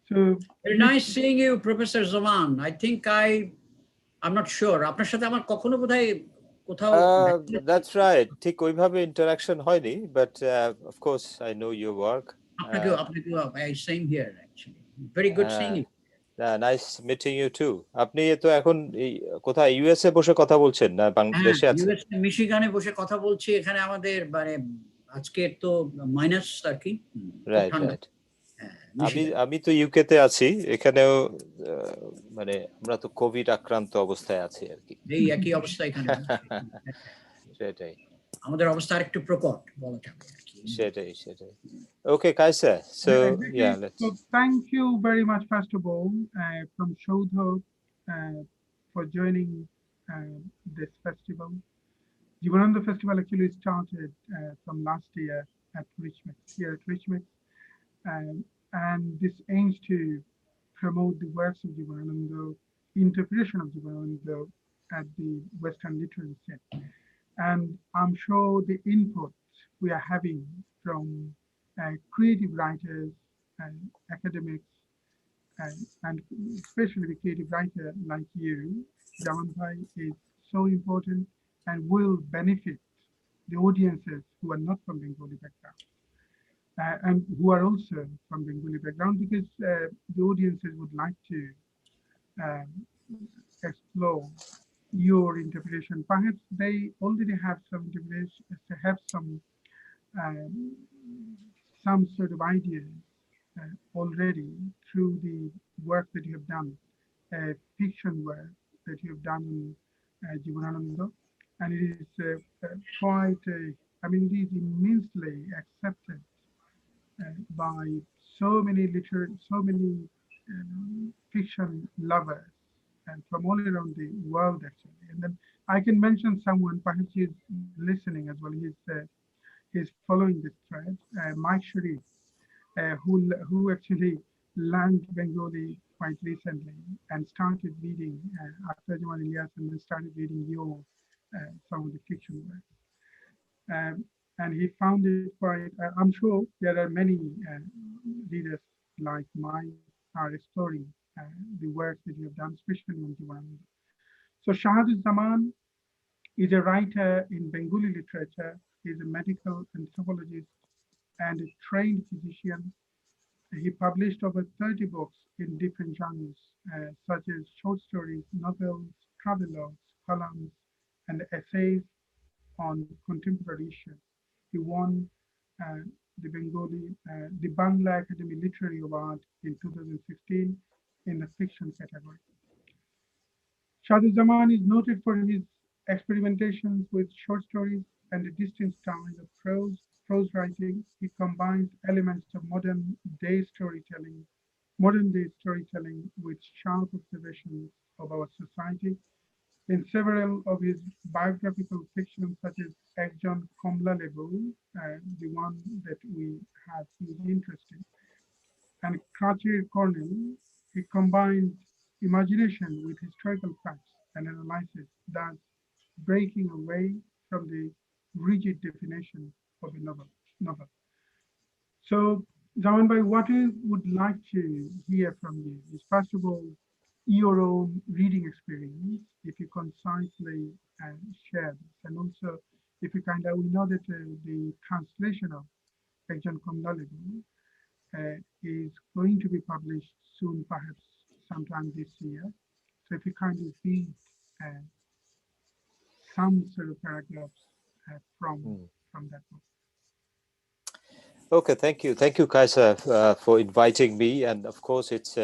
So Very nice seeing you, Professor Zaman. I think I'm not sure. আপনার সাথে আমার কখনো বোধহয় কোথাও That's right. ঠিক ওইভাবে interaction হয়নি, but of course I know your work. আপনাকেও same here actually. Very good seeing you. Nice meeting you too. আপনি তো এখন কোথায় ইউএসএ বসে কথা বলছেন না বাংলাদেশে আছেন? ইউএসএ মিশিগানে বসে কথা বলছি। এখানে আমাদের মানে আজকে তো মাইনাস আর কি। Right right. আমি তো ইউকে তে আছি, এখানেও মানে আমরা তো কোভিড আক্রান্ত অবস্থায় আছি আর কি। এই একই অবস্থা এখানে। সেটাই। আমাদের অবস্থা আরেকটু প্রকট বলা যাবে আর কি। সেটাই। Okay, Kaysher. So yeah, so thank you very much first of all from Saudha for joining this festival. JIbanananda festival actually started from last year at Richmond, here at Richmond. And this aims to promote the works of JIbanananda, interpretation of JIbanananda at the Western literary scene. And I'm sure the input we are having from creative writers and academics, and especially the creative writer like you, Zaman Bhai, is so important and will benefit the audiences who are not from Bengali background. And who are also from Bengali background, because the audiences would like to explore your interpretation. Perhaps they already have some interpretation, have some sort of ideas already through the work that you have done, fiction work that you have done in JIbanananda, and it is quite, I mean, it is immensely accepted by so many fiction lovers and from all around the world actually. And then I can mention someone, perhaps he's listening as well. He's following this thread, Mike Sharif, who actually learned Bengali quite recently and started reading Azfar Hussain and then started reading your some of the fiction works. And he found it quite, I'm sure there are many readers like mine are exploring the work that you have done, especially on JIbanananda. So Shahaduz Zaman is a writer in Bengali literature. He's a medical anthropologist and a trained physician. He published over 30 books in different genres, such as short stories, novels, travelogues, columns, and essays on contemporary issues. He won the Bangla Academy Literary Award in 2015 in the fiction category. Shahaduz Zaman is noted for his experimentations with short stories and a distinct style of prose writing. He combines elements of modern day storytelling with sharp observations of our society. In several of his biographical fictions, such as Ekjon Komla Lebu, the one that we have huge interest in, and Kurated, he combines imagination with historical facts and analysis, thus breaking away from the rigid definition of a novel. So, Zaman Bhai, what I would like to hear from you is, first of all, your own reading experience, if you concisely share this, and also if you we know that the translation of Ekjon Komla Lebu is going to be published soon, perhaps sometime this year. So if you kindly read some sort of paragraphs from that book. Okay, thank you, Kaysher, for inviting me. And of course, it's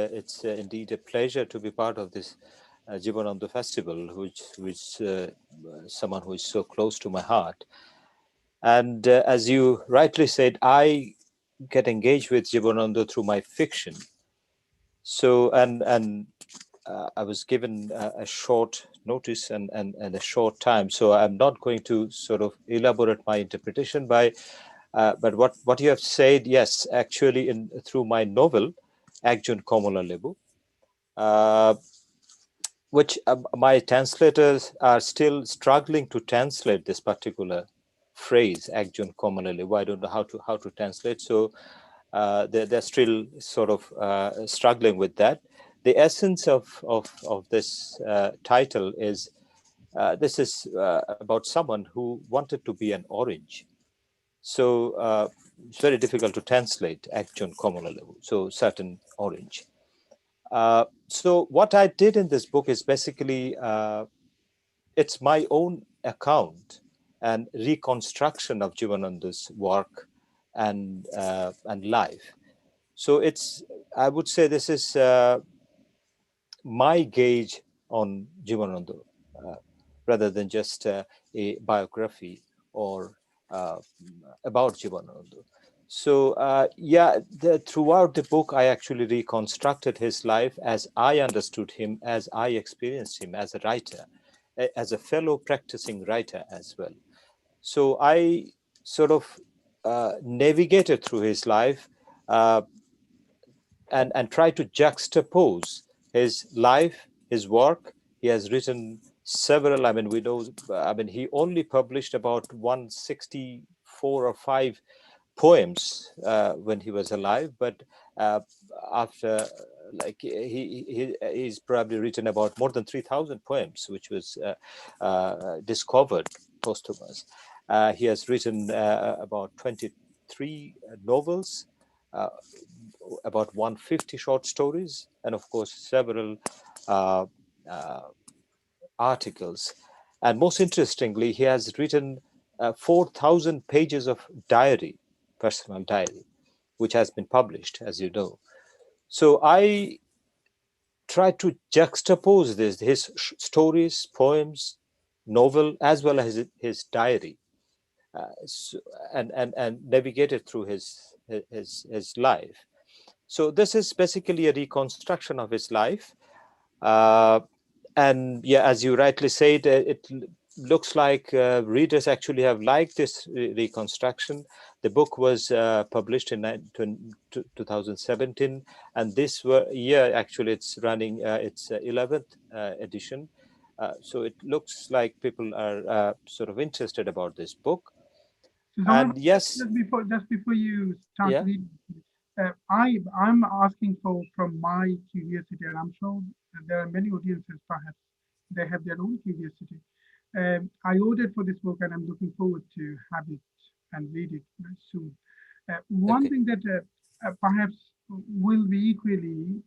indeed a pleasure to be part of this JIbanananda festival, which someone who is so close to my heart. And as you rightly said, I get engaged with JIbanananda through my fiction. So, and I was given a short notice and a short time, so I'm not going to sort of elaborate my interpretation by. But what you have said, yes, actually, through my novel, Ekjon Komala Lebu, which my translators are still struggling to translate this particular phrase, Ekjon Komala Lebu. I don't know how to translate, so they're still sort of struggling with that. The essence of this title is this is about someone who wanted to be an orange. So it's very difficult to translate Ekjon Komala Lebu, so certain orange. So what I did in this book is basically it's my own account and reconstruction of JIbanananda's work and life. So I would say this is my gauge on JIbanananda, rather than just a biography or about JIbanananda. So throughout the book, I actually reconstructed his life as I understood him, as I experienced him as a writer, as a fellow practicing writer as well. So I sort of navigated through his life and try to juxtapose his life, his work. He has written several, he only published about 164 or 5 poems when he was alive, but after, like, he's probably written about more than 3,000 poems, which was discovered posthumous. He has written about 23 novels, about 150 short stories, and of course several articles. And most interestingly, he has written 4,000 pages of diary, personal diary, which has been published, as you know. So I try to juxtapose his stories, poems, novel, as well as his diary, and navigated through his life. So this is basically a reconstruction of his life. And yeah, as you rightly said, it looks like readers actually have liked this reconstruction. The book was published in 2017, and this year actually it's running its 11th edition. So it looks like people are sort of interested about this book. So And yes, just before you start yeah, reading, I'm asking from my curiosity, and I'm sure there are many audiences perhaps they have their own curiosity. I ordered for this book, and I'm looking forward to have it and read it very soon. One okay. thing that perhaps will be equally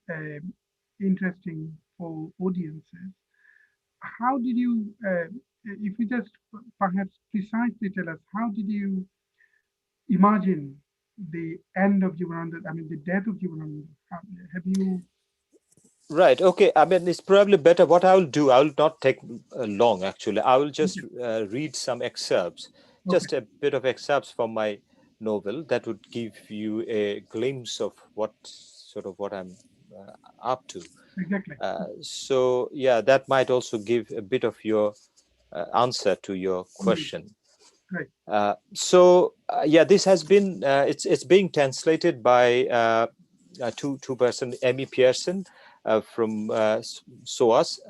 interesting for audiences, how did you, if you just perhaps precisely tell us, how did you imagine the end of JIbanananda, I mean, the death of JIbanananda? Have you? Right. Okay. I mean, it's probably better. What I will do, I will not take long, actually. I will just Okay. read some excerpts, Okay. just a bit of excerpts from my novel that would give you a glimpse of what I'm up to. Exactly. So, yeah, that might also give a bit of your answer to your Indeed. question. Great. This has been it's being translated by two person, Amy Pearson from SOAS,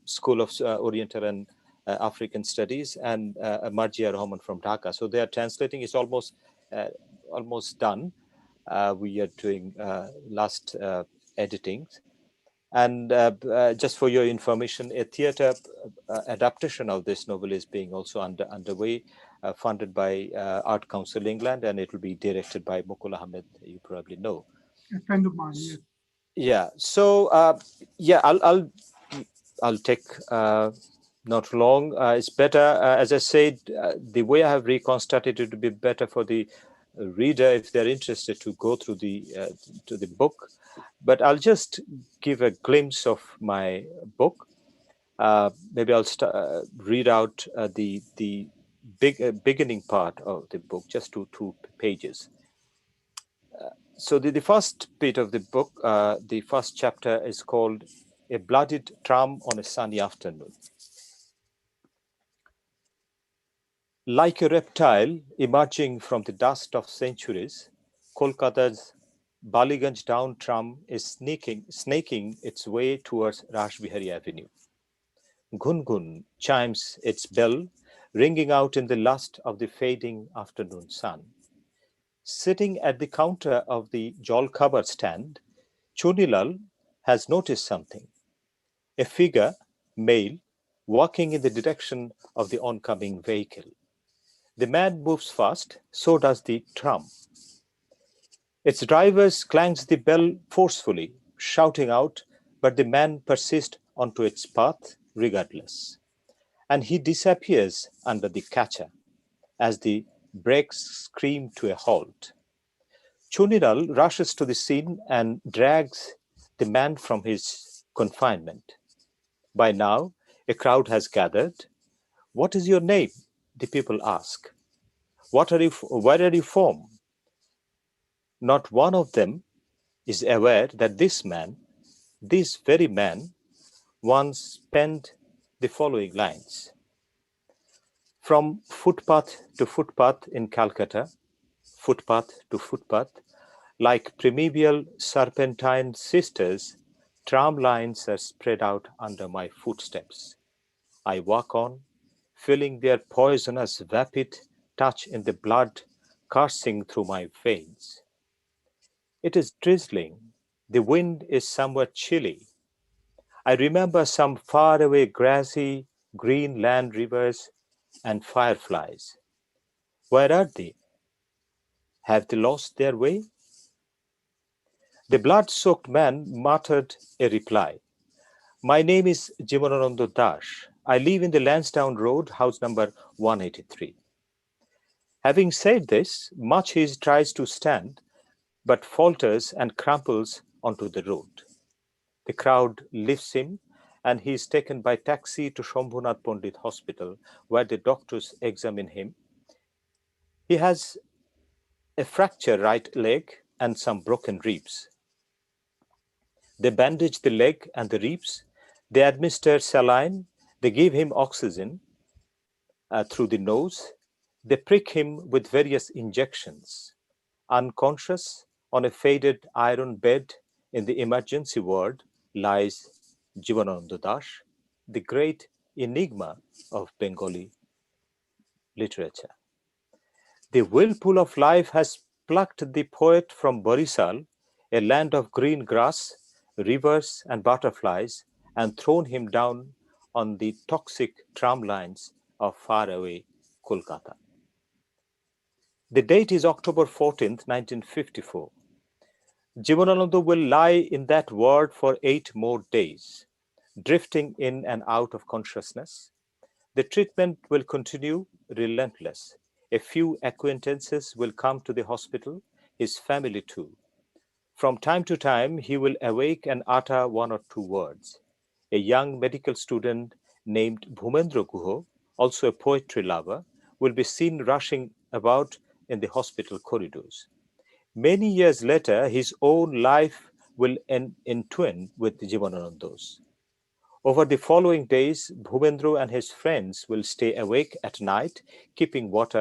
School of Oriental and African Studies, and Marjia Rahman from Dhaka. So they are translating. It's almost done. We are doing last editings. And just for your information, a theater adaptation of this novel is being also underway, funded by Art Council England, and it will be directed by Mukul Ahmed, you probably know. A friend of mine, yes. Yeah. So I'll take not long. It's better, as I said, the way I have reconstructed it to be better for the reader if they're interested to go through to the book. But I'll just give a glimpse of my book. Maybe I'll read out the beginning part of the book, just two pages. So the first bit of the book, the first chapter is called a bloodied tram on a sunny afternoon. Like a reptile emerging from the dust of centuries, Kolkata's Baliganj down tram is snaking its way towards Rashbihari Avenue. Gun chimes its bell, ringing out in the lust of the fading afternoon sun. Sitting at the counter of the Jolkhabar stand, Chunilal has noticed something. A figure, male, walking in the direction of the oncoming vehicle. The man moves fast, so does the tram. Its driver clangs the bell forcefully, shouting out, but the man persists onto its path regardless. And he disappears under the catcher as the brakes scream to a halt. Chuniral rushes to the scene and drags the man from his confinement. By now, a crowd has gathered. "What is your name?" the people ask. Where are you from? Not one of them is aware that this very man, once penned the following lines. From footpath to footpath in Calcutta, footpath to footpath, like primeval serpentine sisters, tram lines are spread out under my footsteps. I walk on, feeling their poisonous vapid touch in the blood coursing through my veins. It is drizzling. The wind is somewhat chilly. I remember some faraway grassy green land rivers and fireflies. Where are they? Have they lost their way? The blood-soaked man muttered a reply. My name is JIbanananda Das. I live in the Lansdowne Road, house number 183. Having said this, much he tries to stand, but falters and crumples onto the road. The crowd lifts him, and he is taken by taxi to Shambhunath Pandit Hospital, where the doctors examine him. He has a fractured right leg and some broken ribs. They bandage the leg and the ribs. They administer saline. They give him oxygen through the nose. They prick him with various injections. Unconscious on a faded iron bed in the emergency ward lies JIbanananda Das, the great enigma of Bengali literature. The whirlpool of life has plucked the poet from Barisal, a land of green grass, rivers and butterflies, and thrown him down on the toxic tram lines of faraway Kolkata. The date is October 14th, 1954. JIbanananda will lie in that ward for 8 more days, drifting in and out of consciousness. The treatment will continue relentless. A few acquaintances will come to the hospital, his family too. From time to time, he will awake and utter 1 or 2 words. A young medical student named Bhumendra Guho, also a poetry lover, will be seen rushing about in the hospital corridors. Many years later, his own life will entwine with JIbanananda's. Over the following days, Bhumendra and his friends will stay awake at night, keeping watch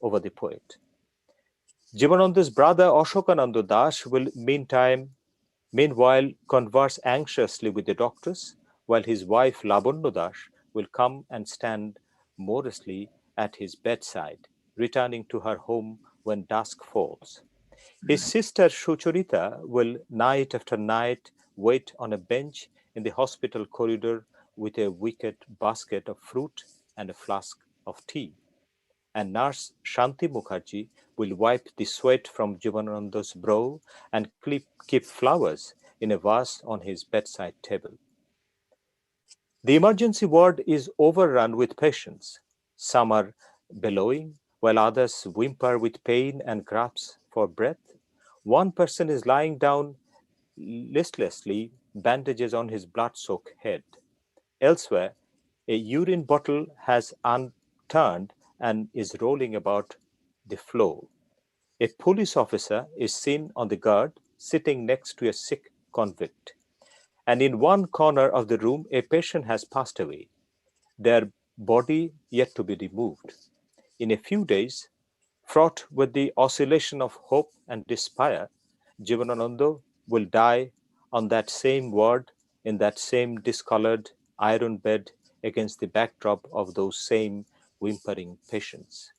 over the poet. JIbanananda's brother Ashokananda Das will meanwhile converse anxiously with the doctors, while his wife Lavanya Das will come and stand morosely at his bedside, returning to her home when dusk falls. His sister Sucharita will night after night wait on a bench in the hospital corridor with a wicked basket of fruit and a flask of tea. And nurse Shanti Mukherjee will wipe the sweat from JIbanananda's brow and keep flowers in a vase on his bedside table. The emergency ward is overrun with patients. Some are bellowing, while others whimper with pain and grasp for breath. One person is lying down listlessly, bandages on his blood-soaked head. Elsewhere, a urine bottle has unturned and is rolling about the floor. A police officer is seen on the guard, sitting next to a sick convict. And in one corner of the room, a patient has passed away, their body yet to be removed. In a few days, fraught with the oscillation of hope and despair, JIbanananda will die on that same ward, in that same discolored iron bed, against the backdrop of those same whimpering patients.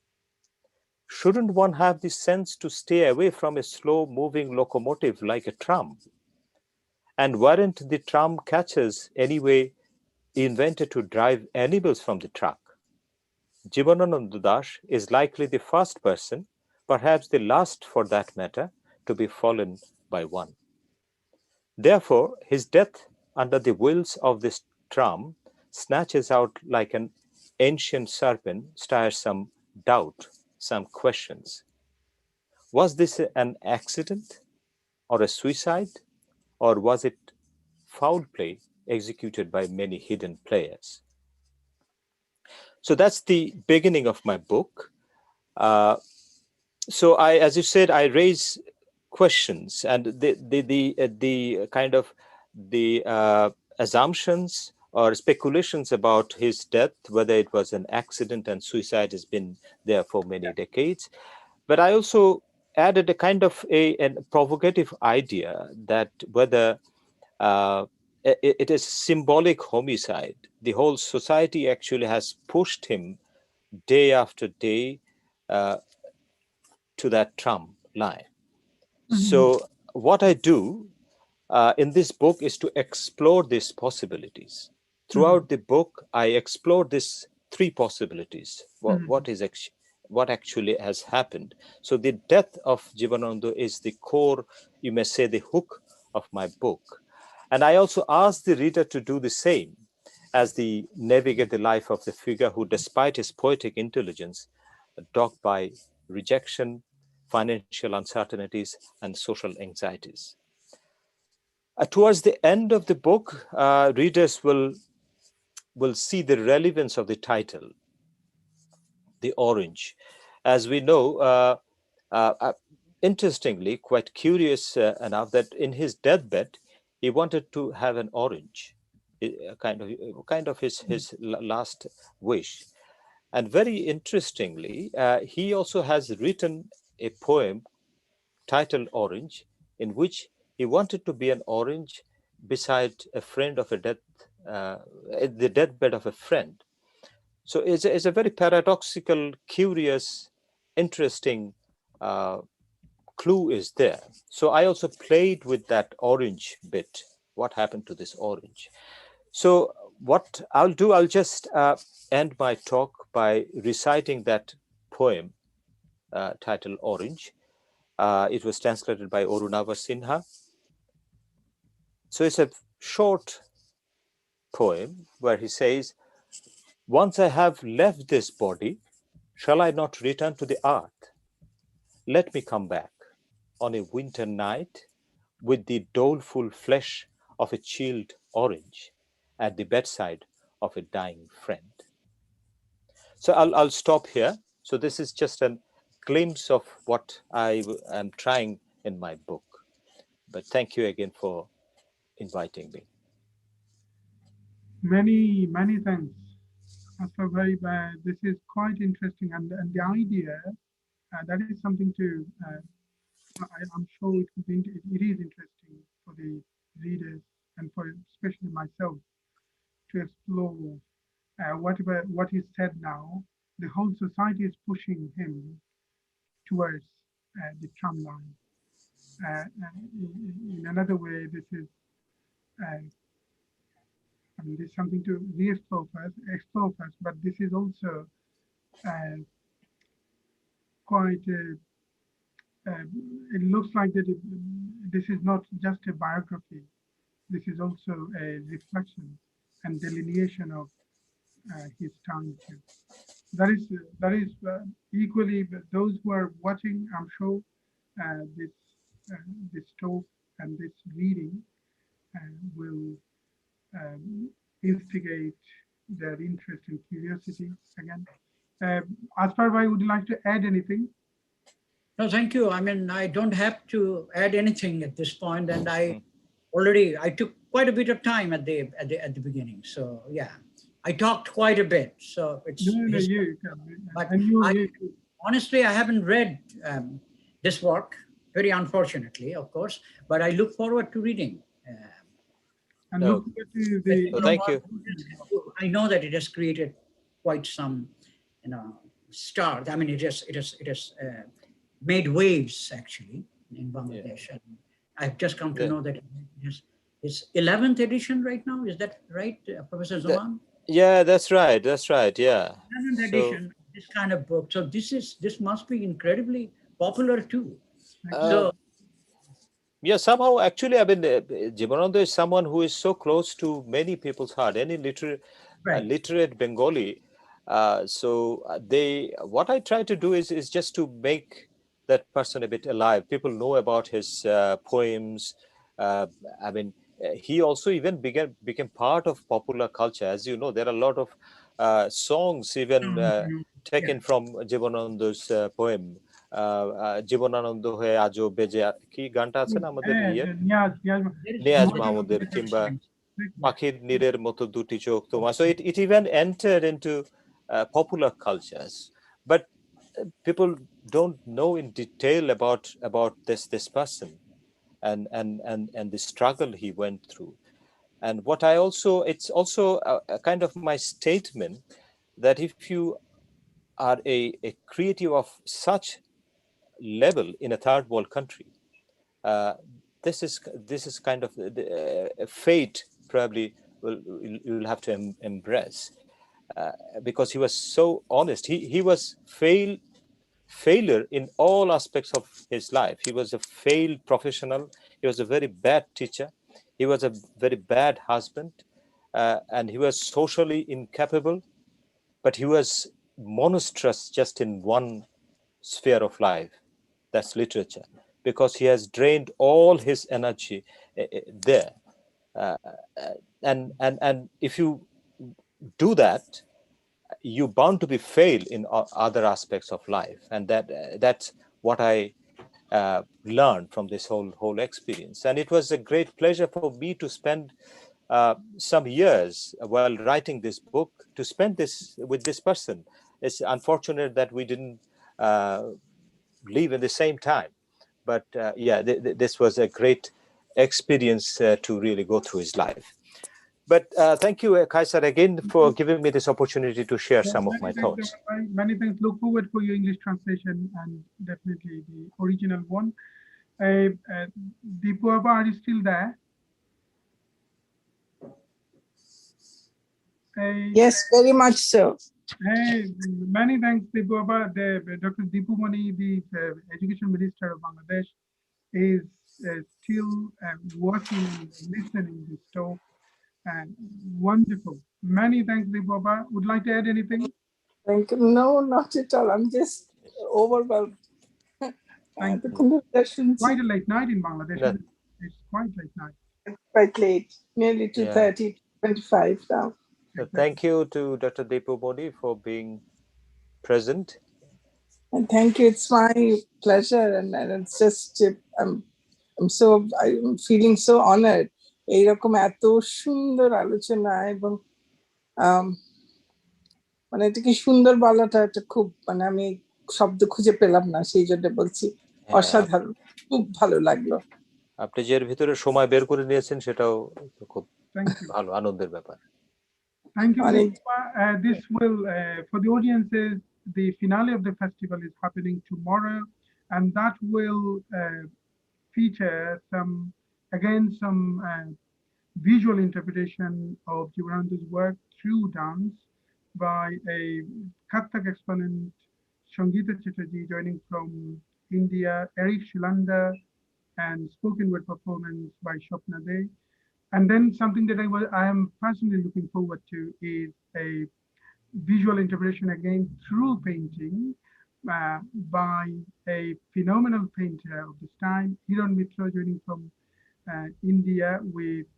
Shouldn't one have the sense to stay away from a slow-moving locomotive like a tram? And weren't the tram catchers anyway invented to drive animals from the truck? JIbanananda Das is likely the first person, perhaps the last for that matter, to be fallen by one. Therefore, his death under the wheels of this tram snatches out like an ancient serpent, stirs some doubt, some questions. Was this an accident or a suicide, or was it foul play executed by many hidden players? So that's the beginning of my book. So I, as you said, I raise questions and the kind of the assumptions or speculations about his death, whether it was an accident and suicide has been there for many decades. But I also added a kind of a provocative idea that whether it is symbolic homicide. The whole society actually has pushed him day after day to that tram line. So what I do in this book is to explore these possibilities. Throughout the book, I explore these three possibilities. What actually has happened. So the death of JIbanananda is the core, you may say, the hook of my book. And I also ask the reader to do the same as they navigate the life of the figure who, despite his poetic intelligence, dogged by rejection, financial uncertainties, and social anxieties. Towards the end of the book, readers will see the relevance of the title, the orange. As we know, interestingly, quite curious enough, that in his deathbed, he wanted to have an orange, kind of his last wish. And very interestingly, he also has written a poem titled Orange, in which he wanted to be an orange beside a friend of a death, the deathbed of a friend. So it's a very paradoxical, curious, interesting clue is there. So I also played with that orange bit. What happened to this orange? So what I'll do, I'll just end my talk by reciting that poem titled Orange. It was translated by Arunava Sinha. So it's a short poem where he says, "Once I have left this body, shall I not return to the earth? Let me come back on a winter night with the doleful flesh of a chilled orange at the bedside of a dying friend." So I'll stop here. So this is just a glimpse of what I am trying in my book. But thank you again for inviting me. Many thanks. Azfar bhai, this is quite interesting, and the idea that is something to. I'm sure it is interesting for the readers and for especially myself to explore what is said now. The whole society is pushing him towards the tram line. In another way, this is this is something to explore first, but this is also quite. It looks like that this is not just a biography. This is also a reflection and delineation of his time too. That is equally those who are watching. I'm sure this talk and this reading will instigate their interest and curiosity again. Azfar bhai, would you like to add anything? No, thank you. I mean, I don't have to add anything at this point, and I took quite a bit of time at the beginning. So yeah, I talked quite a bit. So it's but honestly, I haven't read this work, very unfortunately, of course, but I look forward to reading. Thank you. I know that it has created quite some, stars. I mean, it has made waves actually in Bangladesh. And I've just come to know that it's 11th edition right now. Is that right, Professor Zaman? Yeah, that's right. That's right. Yeah. 11th edition, this kind of book. So this must be incredibly popular too. Yeah, somehow, actually, I mean, JIbanananda is someone who is so close to many people's heart. Any literate Bengali. What I try to do is just to make that person a bit alive. People know about his poems. I mean, he also even became part of popular culture. As you know, there are a lot of songs even taken from JIbanananda's poem. Jibanananda হয়ে আজও বেজে কি গানটা আছে না আমাদের নিয়াজ মাহমুদের কিংবা পাখির নীড়ের মতো দুটি চোখ তোমার so it even entered into popular cultures but people don't know in detail about this person and the struggle he went through and what I also it's also a kind of my statement that if you are a creative of such level in a third world country, this is kind of a fate probably you'll have to embrace because he was so honest. He was failure in all aspects of his life. He was a failed professional. He was a very bad teacher. He was a very bad husband, and he was socially incapable. But he was monstrous just in one sphere of life. That's literature, because he has drained all his energy there. And if you do that, you're bound to be fail in other aspects of life. And that's what I learned from this whole experience. And it was a great pleasure for me to spend some years while writing this book, to spend this with this person. It's unfortunate that we didn't live at the same time. But this was a great experience to really go through his life. But thank you, Kaysher, again for giving me this opportunity to share some of my thoughts. Many thanks. Look forward for your English translation and definitely the original one. Deepu Abba, are you still there? Yes, very much so. Hey, many thanks, Deepu Abba. Dr. Deepu Mani, the Education Minister of Bangladesh, is still watching and listening to this talk. And wonderful. Many thanks, Deepu Abba. Would like to add anything? Thank you. No, not at all. I'm just overwhelmed. Thank you. Quite a late night in Bangladesh. It's quite late night. Quite late, nearly 2:30, 25 now. So thank you to Dr. Deepu Mani for being present. And thank you. It's my pleasure, and it's just I'm feeling so honored. এইরকম এত সুন্দর আলোচনা এবং মানে এটা কি সুন্দর বলাটা একটা খুব মানে আমি শব্দ খুঁজে পেলাম না, সেই জন্য বলছি অসাধারণ, খুব ভালো লাগলো। আপনি যে এর ভিতরে সময় বের করে নিয়েছেন সেটাও খুব ভালো আনন্দের ব্যাপার। Thank you. This will for the audiences, the finale of the festival is happening tomorrow, and that will feature some visual interpretation of JIbanananda's work through dance by a Kathak exponent, Sangeeta Chatterjee, joining from India, Eric Shilanda, and spoken word performance by Shopna Dey. And then something that I am personally looking forward to is a visual interpretation again through painting by a phenomenal painter of this time, Hiran Mitra, joining from India with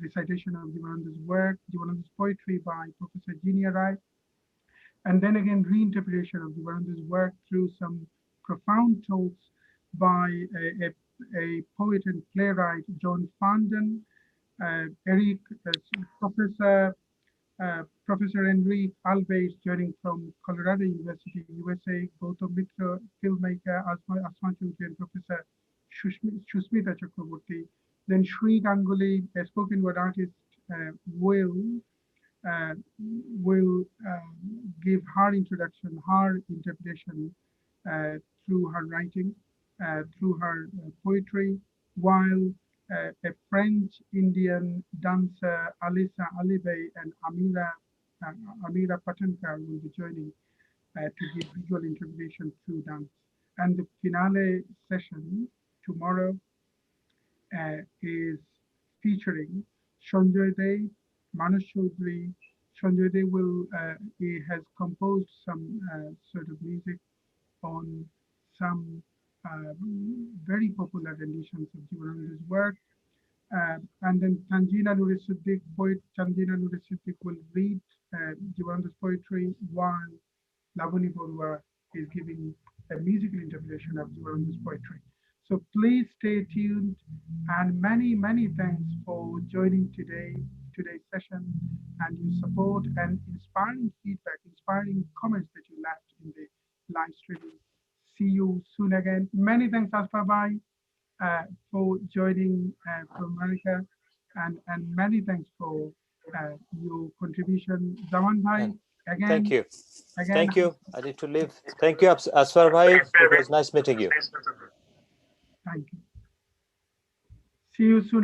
recitation of JIbanananda's work, JIbanananda's poetry by Professor Jinia Rai, and then again reinterpretation of JIbanananda's work through some profound talks by a poet and playwright, John Fanden, Eric, Professor Enrique Alves joining from Colorado University, USA, Gautam Mitra, filmmaker, Asma Chowdhury, and Professor Shusmita Chakraborty. Then Shri Ganguly, a spoken word artist, will uh, give her introduction, her interpretation through her writing, through her poetry, while a French-Indian dancer, Alisa Alibey and Amira Patankar will be joining to give visual interpretation through dance. And the finale session tomorrow is featuring Sanjay Dey, Manush Chaudhary. Sanjay Dey he has composed some sort of music on some very popular renditions of Jivananda's work. And then Tanjina Nuri Siddiq, poet Tanjina Nuri Siddiq will read Jivananda's poetry while Lavani Borua is giving a musical interpretation of Jivananda's poetry. So please stay tuned, and many, many thanks for joining today's session and your support and inspiring feedback, inspiring comments that you left in the live streaming. See you soon again. Many thanks, Azfar Bhai, for joining from America, and many thanks for your contribution. Zaman Bhai, again. Thank you. Again. Thank you. I need to leave. Thank you, Azfar Bhai. It was nice meeting you. Thank you. See you soon.